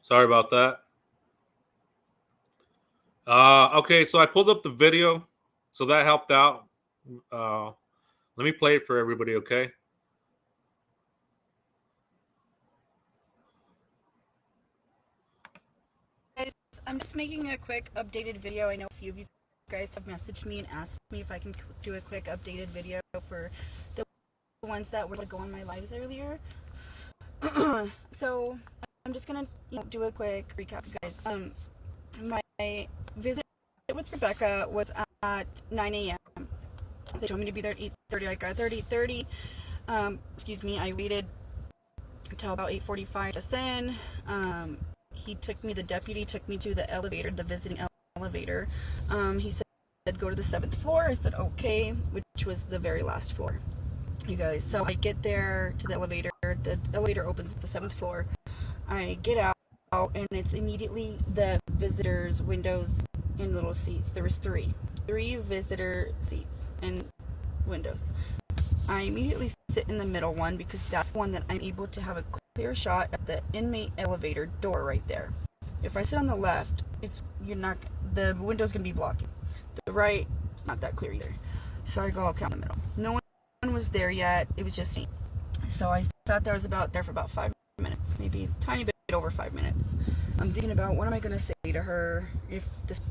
A: Sorry about that. Okay, so I pulled up the video, so that helped out. Let me play it for everybody, okay?
G: Guys, I'm just making a quick updated video. I know a few of you guys have messaged me and asked me if I can do a quick updated video for the ones that were to go on my lives earlier. So I'm just gonna do a quick recap, you guys. My visit with Rebecca was at 9 a.m. They told me to be there at 8:30. I got there at 8:30. Excuse me. I waited until about 8:45 to send. The deputy took me to the elevator, the visiting elevator. He said go to the 7th floor. I said okay, which was the very last floor, you guys. So I get there to the elevator opens at the 7th floor. I get out and it's immediately the visitors windows and little seats. There was three visitor seats and windows. I immediately sit in the middle one because that's the one that I'm able to have a clear shot at the inmate elevator door right there. If I sit on the left, the window's gonna be blocking. The right, it's not that clear either. So I go, okay, in the middle. No one was there yet. It was just me. So I sat there. I was there for about 5 minutes, maybe a tiny bit over 5 minutes. I'm thinking about what am I gonna say to her if this,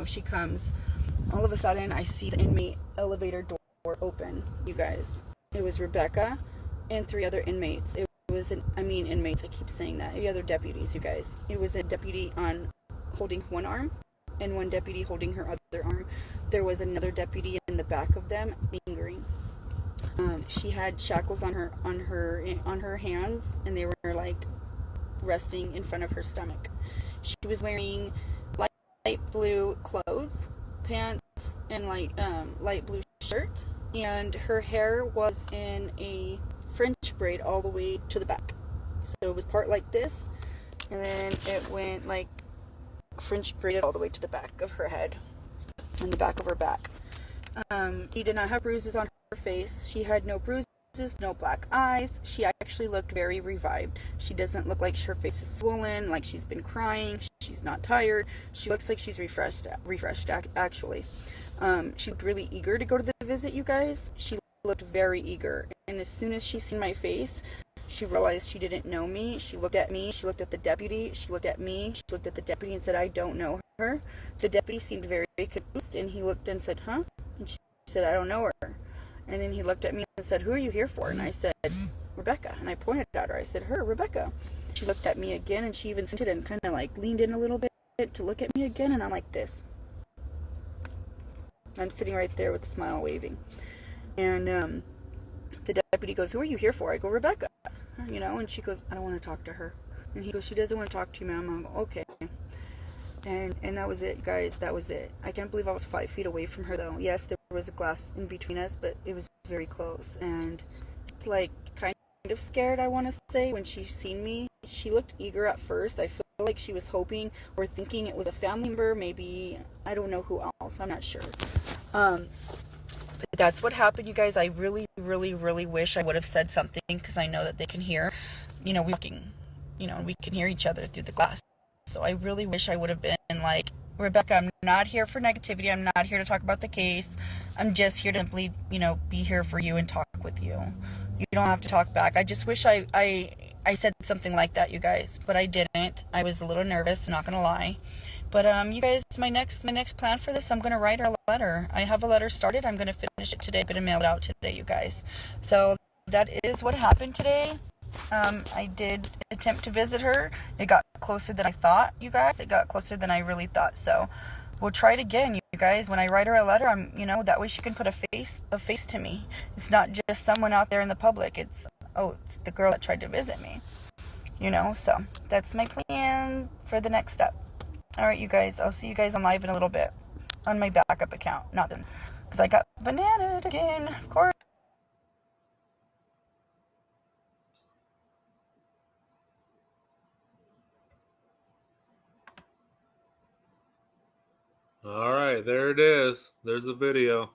G: she comes. All of a sudden, I see the inmate elevator door open. You guys, it was Rebecca and 3 other inmates. Inmates. I keep saying that. 3 other deputies. You guys. It was a deputy holding one arm, and one deputy holding her other arm. There was another deputy in the back of them lingering. She had shackles on her hands, and they were like resting in front of her stomach. She was wearing light blue clothes, pants, and light blue shirt, and her hair was in a French braid all the way to the back. So it was part like this, and then it went like French braided all the way to the back of her head and the back of her back. She did not have bruises on her face. She had no bruises, no black eyes. She actually looked very revived. She doesn't look like her face is swollen, like she's been crying. She's not tired. She looks like she's refreshed actually. She looked really eager to go to the visit, you guys. She looked very eager. And as soon as she seen my face, she realized she didn't know me. She looked at me. She looked at the deputy. She looked at me. She looked at the deputy and said, I don't know her. The deputy seemed very confused, and he looked and said, huh? And she said, I don't know her. And then he looked at me and said, who are you here for? And I said, Rebecca. And I pointed at her. I said, her, Rebecca. She looked at me again, and she even stood and kind of like leaned in a little bit to look at me again, and I'm like this. I'm sitting right there with a smile waving. And the deputy goes, who are you here for? I go, Rebecca. And she goes, I don't want to talk to her. And he goes, she doesn't want to talk to you, ma'am. I'm okay. And that was it, guys. That was it. I can't believe I was 5 feet away from her, though. Yes, there was a glass in between us, but it was very close. And like kind of scared, I want to say, when she seen me. She looked eager at first. I feel like she was hoping or thinking it was a family member, maybe, I don't know who else. I'm not sure. But that's what happened, you guys. I really, really, really wish I would have said something, because I know that they can hear, we can hear each other through the glass. So I really wish I would have been like, Rebecca, I'm not here for negativity. I'm not here to talk about the case. I'm just here to simply, be here for you and talk with you. You don't have to talk back. I just wish I said something like that, you guys, but I didn't. I was a little nervous, I'm not gonna lie. But you guys, my next plan for this, I'm gonna write her a letter. I have a letter started. I'm gonna finish it today. I'm gonna mail it out today, you guys. So that is what happened today. I did attempt to visit her. It got closer than I thought, you guys. It got closer than I really thought. So we'll try it again, you guys. When I write her a letter, that way she can put a face to me. It's not just someone out there in the public. It's the girl that tried to visit me. So that's my plan for the next step. All right, you guys. I'll see you guys on live in a little bit on my backup account. Not then, because I got bananaed again, of course.
A: All right, there it is. There's the video.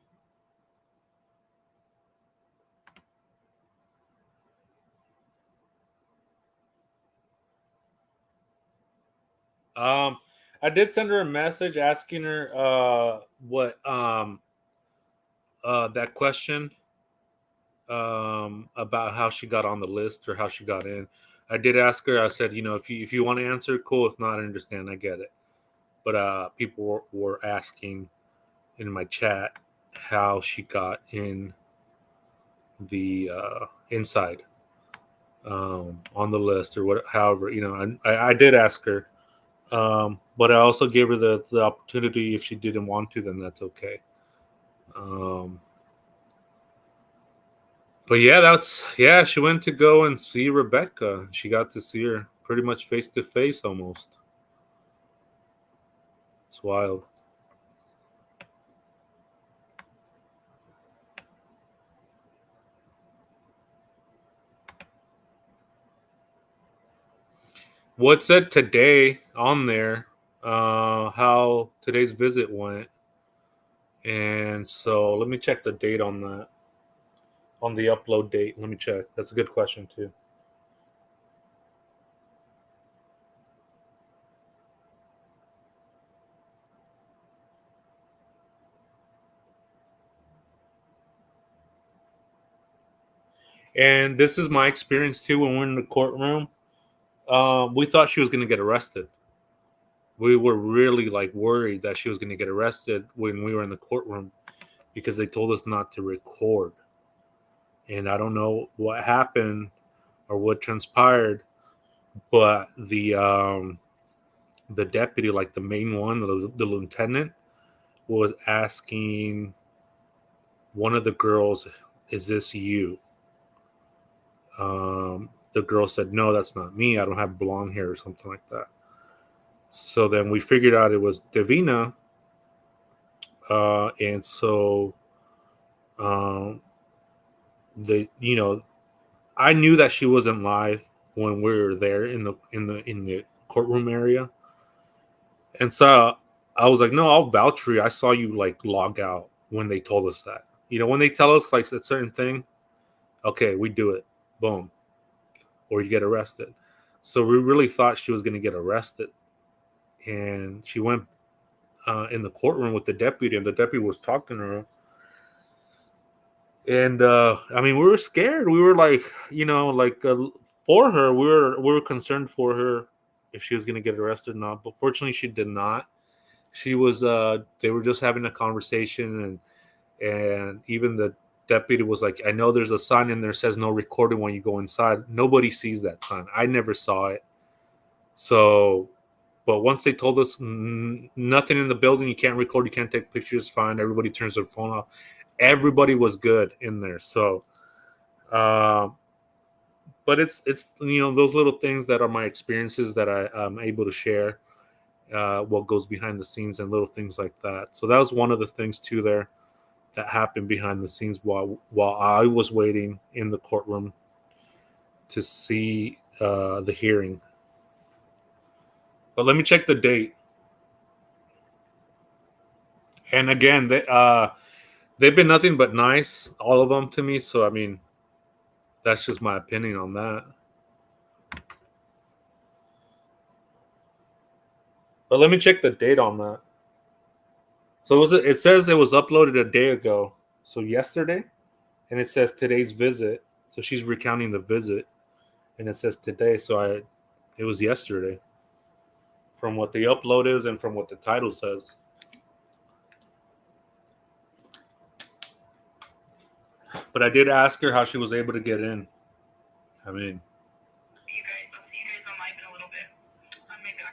A: I did send her a message asking her what that question about how she got on the list or how she got in. I did ask her. I said, if you want to answer, cool. If not, I understand. I get it. But people were asking in my chat how she got in the inside on the list or what. However, I did ask her, but I also gave her the opportunity. If she didn't want to, then that's okay. But yeah, she went to go and see Rebecca. She got to see her pretty much face to face almost. It's wild. What said today on there, how today's visit went. And so let me check the date on that. On the upload date. Let me check. That's a good question too. And this is my experience too when we're in the courtroom. We thought she was going to get arrested. We were really like worried that she was going to get arrested when we were in the courtroom because they told us not to record. And I don't know what happened or what transpired, but the deputy, like the main one, the lieutenant, was asking one of the girls, "Is this you?" The girl said, "No, that's not me. I don't have blonde hair," or something like that. So then we figured out it was Davina, and so um, I knew that she wasn't live when we were there in the courtroom area, and so I was like, "No, I'll vouch for you. I saw you like log out when they told us that. When they tell us like a certain thing, okay, we do it. Boom, or you get arrested." So we really thought she was going to get arrested, and she went in the courtroom with the deputy, and the deputy was talking to her. And I mean, we were scared. We were like, for her, we were concerned for her if she was going to get arrested or not. But fortunately, she did not. She was. They were just having a conversation, and even the deputy was like, "I know there's a sign in there that says no recording when you go inside. Nobody sees that sign. I never saw it." So, but once they told us nothing in the building, you can't record, you can't take pictures, fine. Everybody turns their phone off. Everybody was good in there. So, but it's those little things that are my experiences that I'm able to share. What goes behind the scenes and little things like that. So that was one of the things too there that happened behind the scenes while I was waiting in the courtroom to see the hearing. But let me check the date. And again, they've been nothing but nice, all of them to me. So I mean, that's just my opinion on that. But let me check the date on that. So it says it was uploaded a day ago, so yesterday, and it says today's visit. So she's recounting the visit, and it says today. So it was yesterday, from what the upload is and from what the title says. But I did ask her how she was able to get in. I mean,
G: I'll see you guys on live in a little bit. I'm making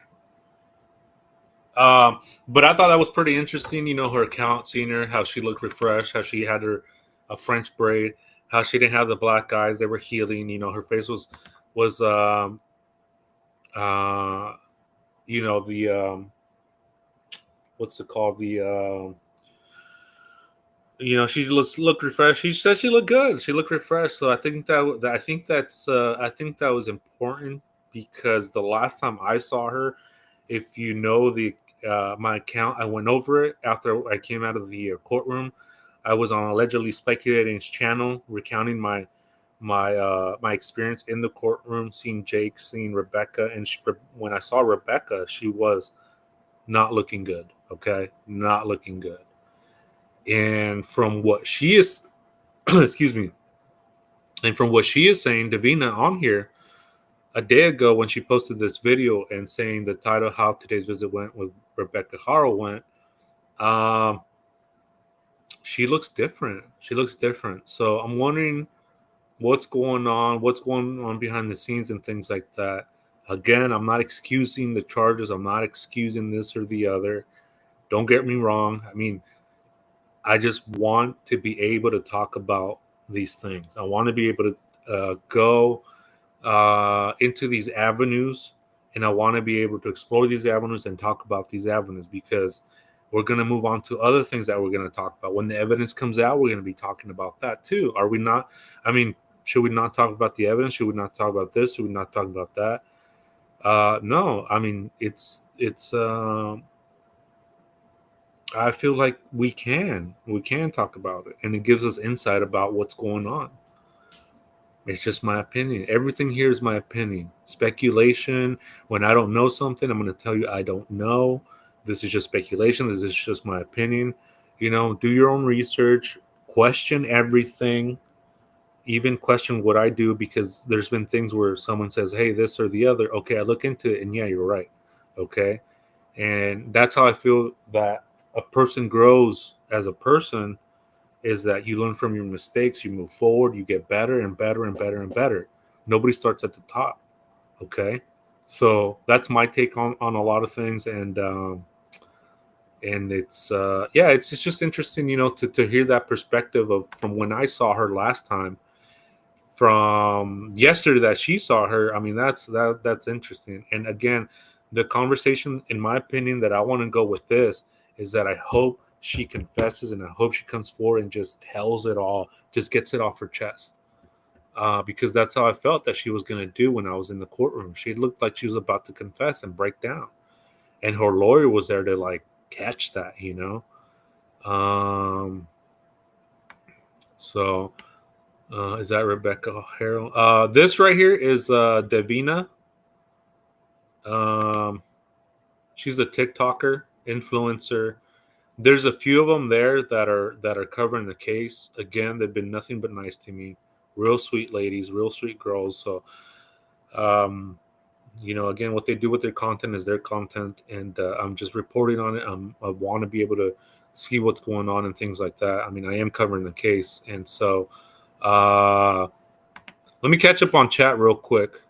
A: but I thought that was pretty interesting. Her account, seeing her, how she looked refreshed, how she had a French braid, how she didn't have the black eyes; they were healing. Her face was the what's it called, she just looked refreshed. She said she looked good. She looked refreshed. So I think I think that was important because the last time I saw her, if the my account, I went over it after I came out of the courtroom. I was on allegedly speculating's channel recounting my experience in the courtroom, seeing Jake, seeing Rebecca, and when I saw Rebecca, she was not looking good. Okay, not looking good. And from what she is, excuse me, and from what she is saying, Davina on here a day ago when she posted this video and saying the title "How Today's Visit Went with Rebecca Haro" went, she looks different. She looks different. So I'm wondering what's going on behind the scenes and things like that. Again, I'm not excusing the charges. I'm not excusing this or the other. Don't get me wrong. I mean, I just want to be able to talk about these things. I want to be able to go into these avenues, and I want to be able to explore these avenues and talk about these avenues, because we're going to move on to other things that we're going to talk about. When the evidence comes out, we're going to be talking about that too. Are we not? I mean, should we not talk about the evidence? Should we not talk about this? Should we not talk about that? No, I mean, it's I feel like we can talk about it, and it gives us insight about what's going on. It's just my opinion. Everything here is my opinion. Speculation. When I don't know something, I'm going to tell you I don't know. This is just speculation. This is just my opinion. You know, do your own research. Question everything. Even question what I do, because there's been things where someone says, hey, this or the other. Okay, I look into it, and yeah, you're right. Okay. And that's how I feel that a person grows as a person, is that you learn from your mistakes, you move forward, you get better and better and better and better. Nobody starts at the top. Okay. So that's my take on a lot of things. And it's it's just interesting, you know, to hear that perspective of from when I saw her last time, from yesterday that she saw her. I mean, that's interesting. And again, the conversation, in my opinion, that I want to go with this is that I hope she confesses, and I hope she comes forward and just tells it all, just gets it off her chest. Because that's how I felt that she was going to do when I was in the courtroom. She looked like she was about to confess and break down. And her lawyer was there to like catch that, you know? So is that Rebecca Haro? This right here is Davina. She's a TikToker, influencer. There's a few of them there that are covering the case. Again, they've been nothing but nice to me. Real sweet ladies, real sweet girls. So, you know, again, what they do with their content is their content, and I'm just reporting on it. I want to be able to see what's going on and things like that. I mean, I am covering the case, and so let me catch up on chat real quick.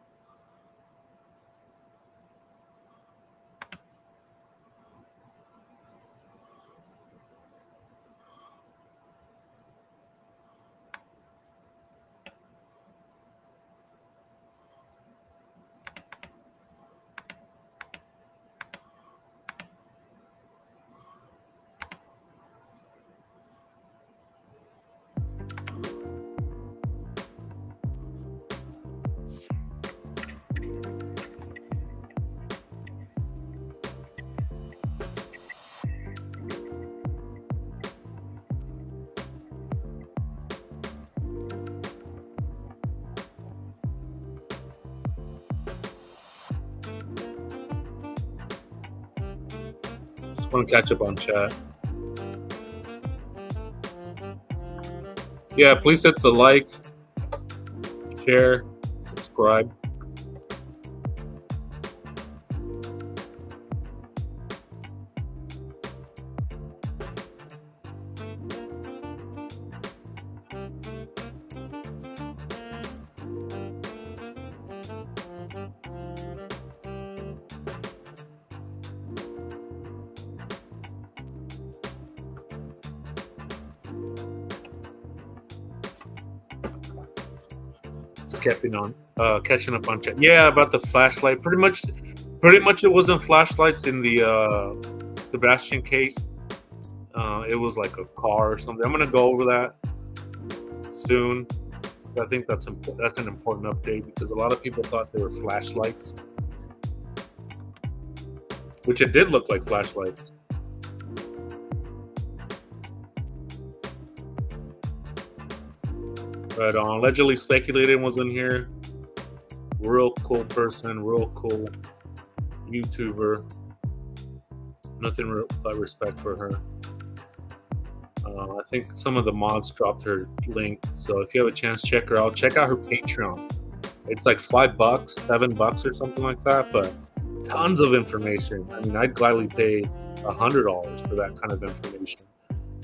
A: Just want to catch up on chat. Yeah, please hit the like, share, subscribe. Catching up on chat. Yeah, about the flashlight. Pretty much it wasn't flashlights in the Sebastian case. It was like a car or something. I'm gonna go over that soon. I think that's an important update, because a lot of people thought they were flashlights, which it did look like flashlights. But allegedly speculated was in here. Real cool person, real cool YouTuber. Nothing but respect for her. I think some of the mods dropped her link, so if you have a chance, check her out. Check out her Patreon. It's like $5, $7 or something like that, but tons of information. I mean, I'd gladly pay $100 for that kind of information,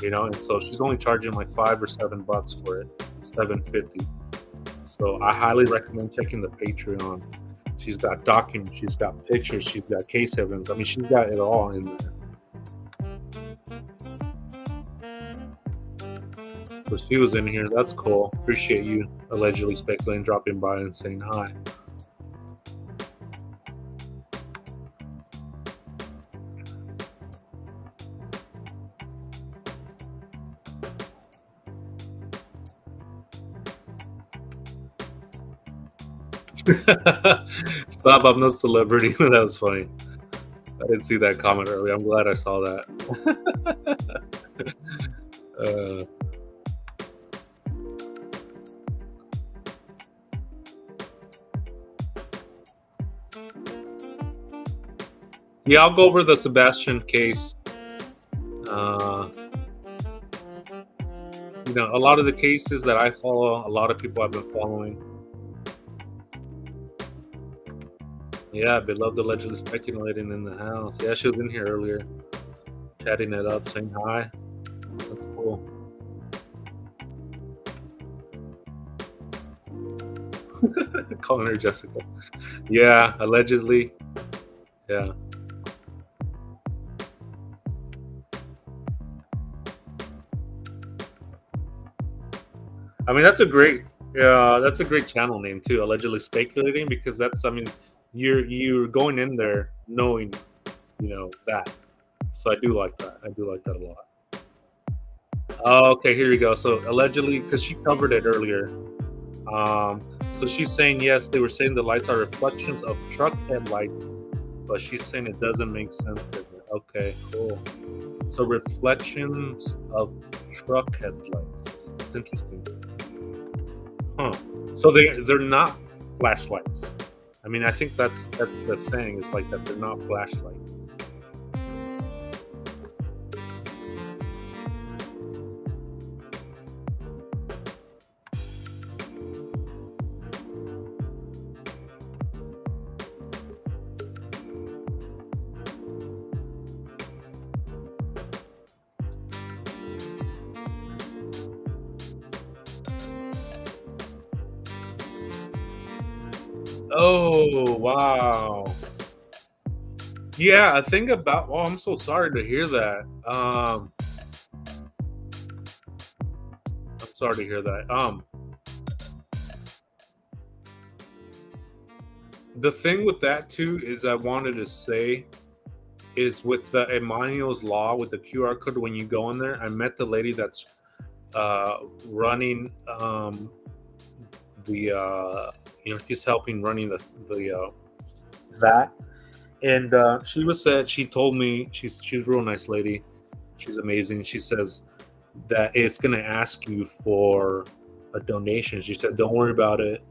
A: you know. And so she's only charging like $5 or $7 for it, $7.50. So I highly recommend checking the Patreon. She's got documents, she's got pictures, she's got case evidence. I mean, she's got it all in there. So she was in here. That's cool. Appreciate you allegedly speculating, dropping by and saying hi. Stop, I'm no celebrity. That was funny. I didn't see that comment earlier. I'm glad I saw that. Yeah, I'll go over the Sebastian case. You know, a lot of the cases that I follow, a lot of people have been following. Yeah, beloved allegedly speculating in the house. Yeah, she was in here earlier, chatting it up, saying hi. That's cool. Calling her Jessica. Yeah, allegedly. Yeah. I mean, that's a great channel name too. Allegedly speculating, because that's, I mean, you're going in there knowing, you know, that. So I do like that. I do like that a lot. Oh, okay, here you go. So allegedly, because she covered it earlier. So she's saying yes, they were saying the lights are reflections of truck headlights, but she's saying it doesn't make sense to her. Okay, cool. So reflections of truck headlights. It's interesting. Huh. So they're not flashlights. I mean, I think that's the thing. It's like that they're not flashlights. Oh, wow. Yeah, I think about. Oh, I'm so sorry to hear that. I'm sorry to hear that. The thing with that too is I wanted to say is with the Emmanuel's Law with the QR code when you go in there. I met the lady that's running the you know, she's helping running the that. And she told me she's a real nice lady. She's amazing. She says that it's gonna ask you for a donation. She said, "Don't worry about it.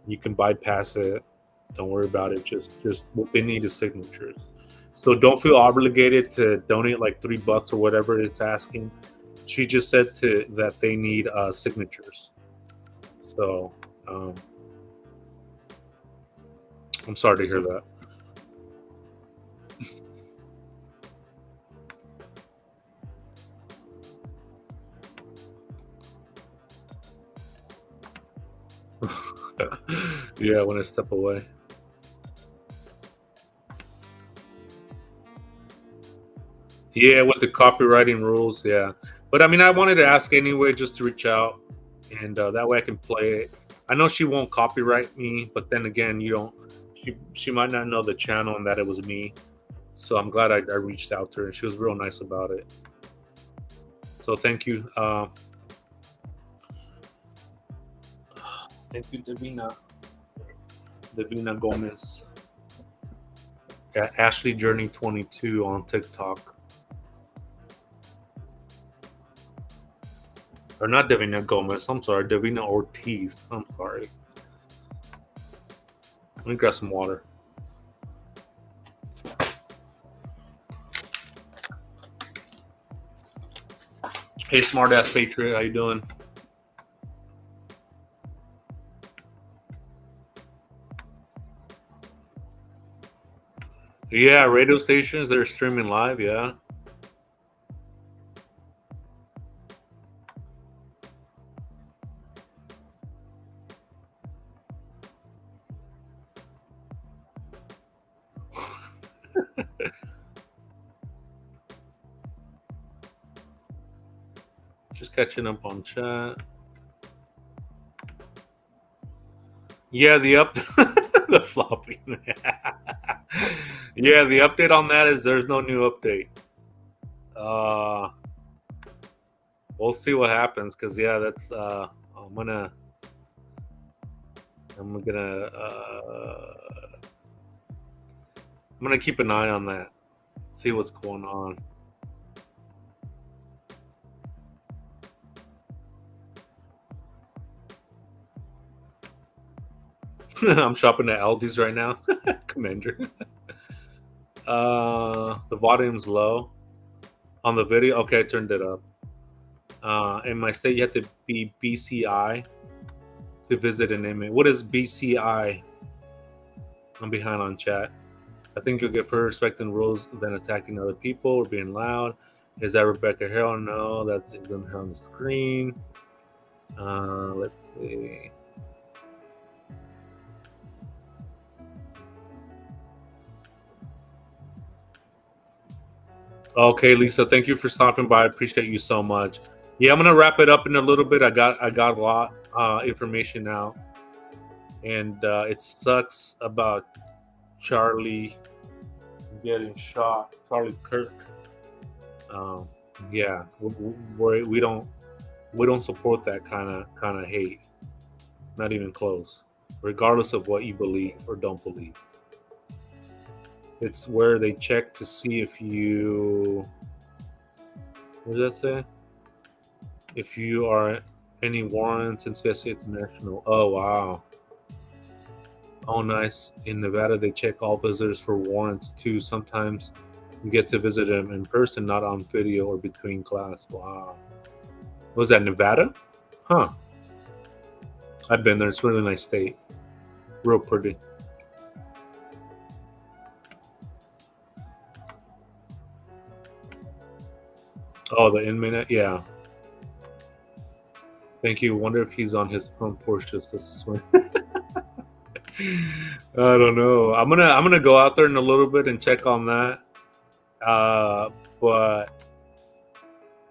A: You can bypass it. Don't worry about it. Just what they need is signatures. So don't feel obligated to donate like $3 or whatever it's asking." She just said that they need signatures. So I'm sorry to hear that. Yeah, when I step away. Yeah, with the copywriting rules, yeah. But I mean, I wanted to ask anyway, just to reach out, and that way I can play it. I know she won't copyright me, but then again, you don't. She might not know the channel and that it was me. So I'm glad I reached out to her, and she was real nice about it. So thank you. Thank you, Davina Gomez. Ashley Journey 22 on TikTok. Or not Davina Gomez. I'm sorry, Davina Ortiz. I'm sorry. Let me grab some water. Hey, smart ass patriot, how you doing? Yeah, radio stations, they're streaming live, yeah. Just catching up on chat. Yeah, the floppy. Yeah, the update on that is there's no new update. We'll see what happens because yeah, that's I'm gonna keep an eye on that. See what's going on. I'm shopping at Aldi's right now. Commander. The volume's low on the video. Okay, I turned it up. In my state, you have to be BCI to visit an inmate. What is BCI? I'm behind on chat. I think you'll get further respecting rules than attacking other people or being loud. Is that Rebecca Haro? No, that's isn't her on the screen. Let's see. Okay, Lisa, thank you for stopping by. I appreciate you so much. Yeah, I'm gonna wrap it up in a little bit. I got a lot information now, and it sucks about Charlie getting shot. Charlie Kirk. Yeah, we don't support that kind of hate. Not even close. Regardless of what you believe or don't believe. It's where they check to see if you. What does that say? If you are any warrants in CSA International. Oh, wow. Oh, nice. In Nevada, they check all visitors for warrants too. Sometimes you get to visit them in person, not on video or between class. Wow. Was that Nevada? Huh. I've been there. It's a really nice state. Real pretty. Oh, the inmate? Yeah. Thank you. Wonder if he's on his front porch just to swing. I don't know. I'm gonna go out there in a little bit and check on that. But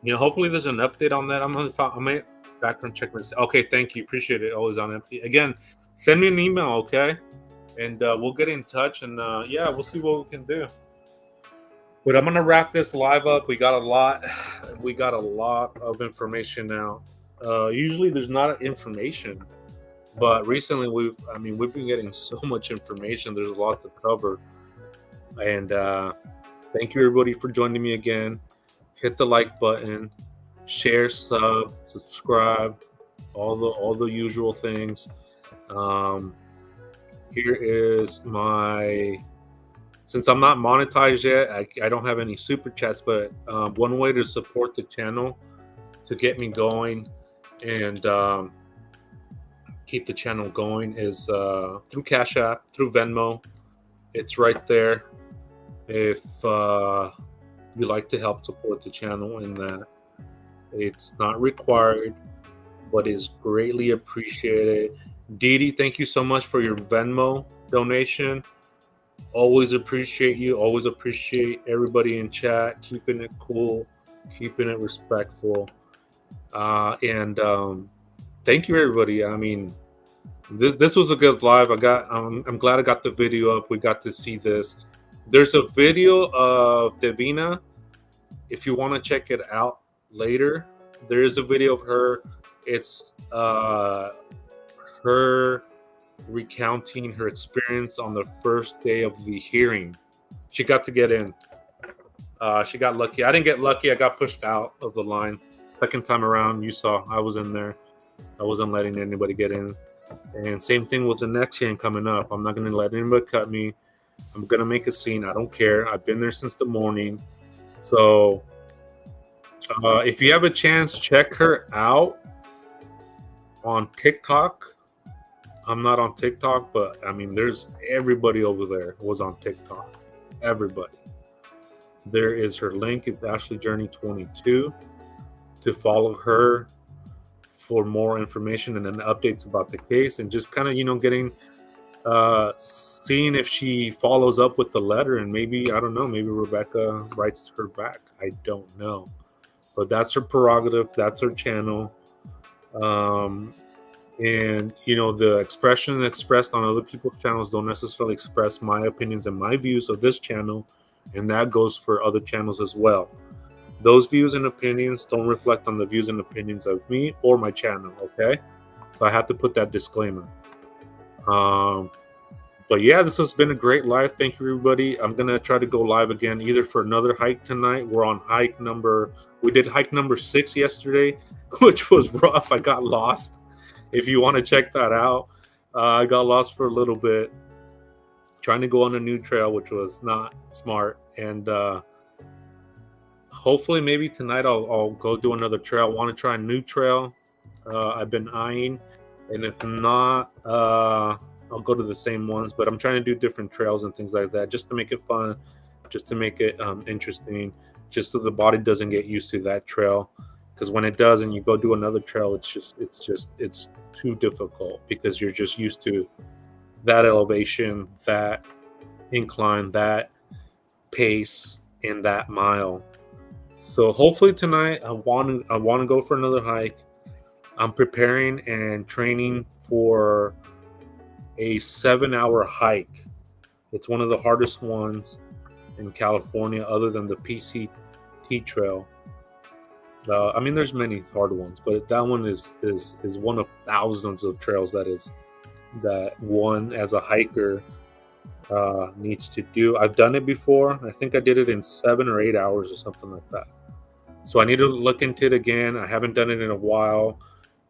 A: hopefully there's an update on that. I'm gonna talk. I might background check this. Okay, thank you. Appreciate it. Always on empty. Again, send me an email, okay? And we'll get in touch and yeah, we'll see what we can do. But I'm gonna wrap this live up. We got a lot of information now. Usually there's not information, but recently we've been getting so much information. There's a lot to cover. And thank you everybody for joining me again. Hit the like button, share, subscribe, all the usual things. Here is my. Since I'm not monetized yet, I don't have any super chats, but one way to support the channel to get me going and keep the channel going is through Cash App, through Venmo. It's right there. If you like to help support the channel in that, it's not required, but is greatly appreciated. Didi, thank you so much for your Venmo donation. Always appreciate you. Always appreciate everybody in chat, keeping it cool, keeping it respectful. And thank you, everybody. I mean, this was a good live. I'm glad I got the video up. We got to see this. There's a video of Davina. If you want to check it out later, there is a video of her. It's her recounting her experience on the first day of the hearing. She got to get in. She got lucky. I didn't get lucky. I got pushed out of the line. Second time around, you saw I was in there. I wasn't letting anybody get in. And same thing with the next hearing coming up. I'm not going to let anybody cut me. I'm going to make a scene. I don't care. I've been there since the morning. So if you have a chance, check her out on TikTok. I'm not on TikTok, but I mean, there's everybody over there was on TikTok. Everybody. There is her link. It's Ashley Journey 22 to follow her for more information and then updates about the case and just kind of, getting seeing if she follows up with the letter, and maybe, I don't know, maybe Rebecca writes her back. I don't know. But that's her prerogative. That's her channel. And, the expression expressed on other people's channels don't necessarily express my opinions and my views of this channel. And that goes for other channels as well. Those views and opinions don't reflect on the views and opinions of me or my channel, okay? So I have to put that disclaimer. But yeah, this has been a great live. Thank you, everybody. I'm going to try to go live again, either for another hike tonight. We're on we did hike number 6 yesterday, which was rough. I got lost. If you want to check that out, I got lost for a little bit, trying to go on a new trail, which was not smart. And hopefully maybe tonight I'll go do another trail. I want to try a new trail. I've been eyeing, and if not, I'll go to the same ones. But I'm trying to do different trails and things like that, just to make it fun, just to make it interesting, just so the body doesn't get used to that trail. Because when it does, and you go do another trail, it's too difficult, because you're just used to that elevation, that incline, that pace, and that mile. So hopefully tonight I want to go for another hike. I'm preparing and training for a 7-hour hike. It's one of the hardest ones in California, other than the PCT trail. I mean, there's many hard ones, but that one is one of thousands of trails that one as a hiker needs to do. I've done it before. I think I did it in 7 or 8 hours or something like that. So I need to look into it again. I haven't done it in a while.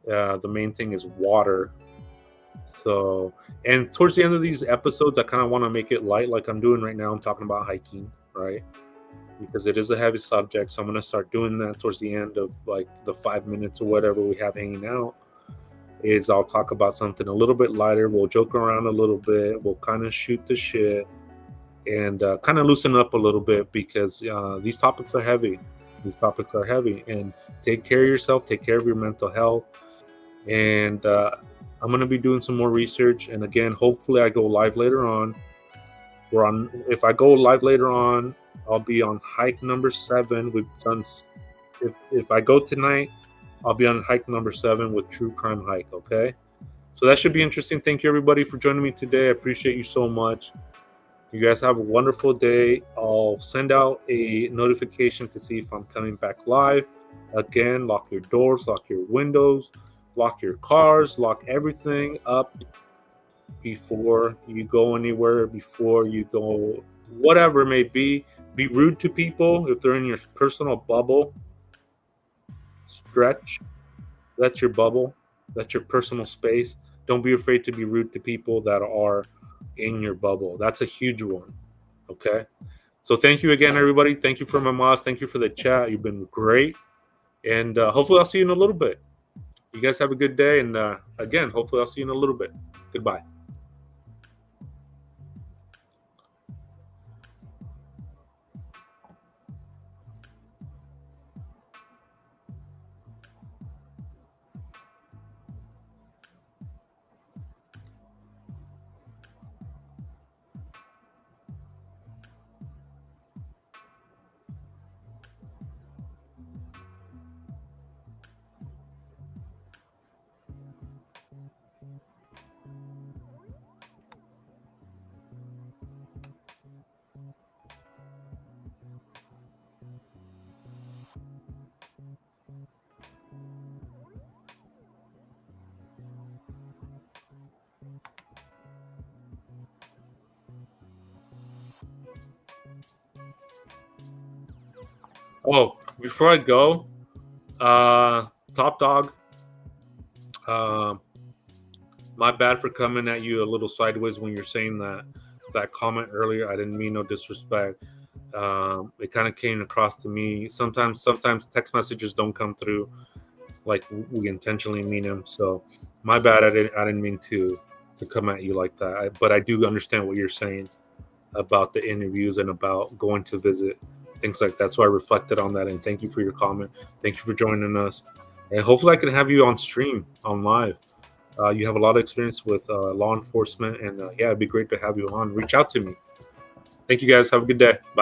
A: The main thing is water. So, and towards the end of these episodes, I kind of want to make it light, like I'm doing right now. I'm talking about hiking, right? Because it is a heavy subject. So I'm going to start doing that towards the end of like the 5 minutes or whatever we have hanging out. I'll talk about something a little bit lighter. We'll joke around a little bit. We'll kind of shoot the shit and kind of loosen up a little bit, because these topics are heavy. And take care of yourself. Take care of your mental health. And I'm going to be doing some more research. And again, hopefully I go live later on. If I go live later on, I'll be on hike number 7. We've done. If I go tonight, I'll be on hike number 7 with True Crime Hike. Okay, so that should be interesting. Thank you, everybody, for joining me today. I appreciate you so much. You guys have a wonderful day. I'll send out a notification to see if I'm coming back live. Again, lock your doors, lock your windows, lock your cars, lock everything up before you go anywhere, before you go, whatever it may be. Be rude to people if they're in your personal bubble. Stretch. That's your bubble. That's your personal space. Don't be afraid to be rude to people that are in your bubble. That's a huge one. Okay? So thank you again, everybody. Thank you for my mods. Thank you for the chat. You've been great. And hopefully I'll see you in a little bit. You guys have a good day. And again, hopefully I'll see you in a little bit. Goodbye. Oh, before I go, Top dog. My bad for coming at you a little sideways when you're saying that comment earlier. I didn't mean no disrespect. It kind of came across to me. Sometimes text messages don't come through like we intentionally mean them. So my bad. I didn't mean to come at you like that. But I do understand what you're saying about the interviews and about going to visit, things like that. So I reflected on that, and thank you for your comment. Thank you for joining us, and hopefully I can have you on stream, on live. You have a lot of experience with law enforcement, and yeah, it'd be great to have you on. Reach out to me. Thank you guys. Have a good day. Bye.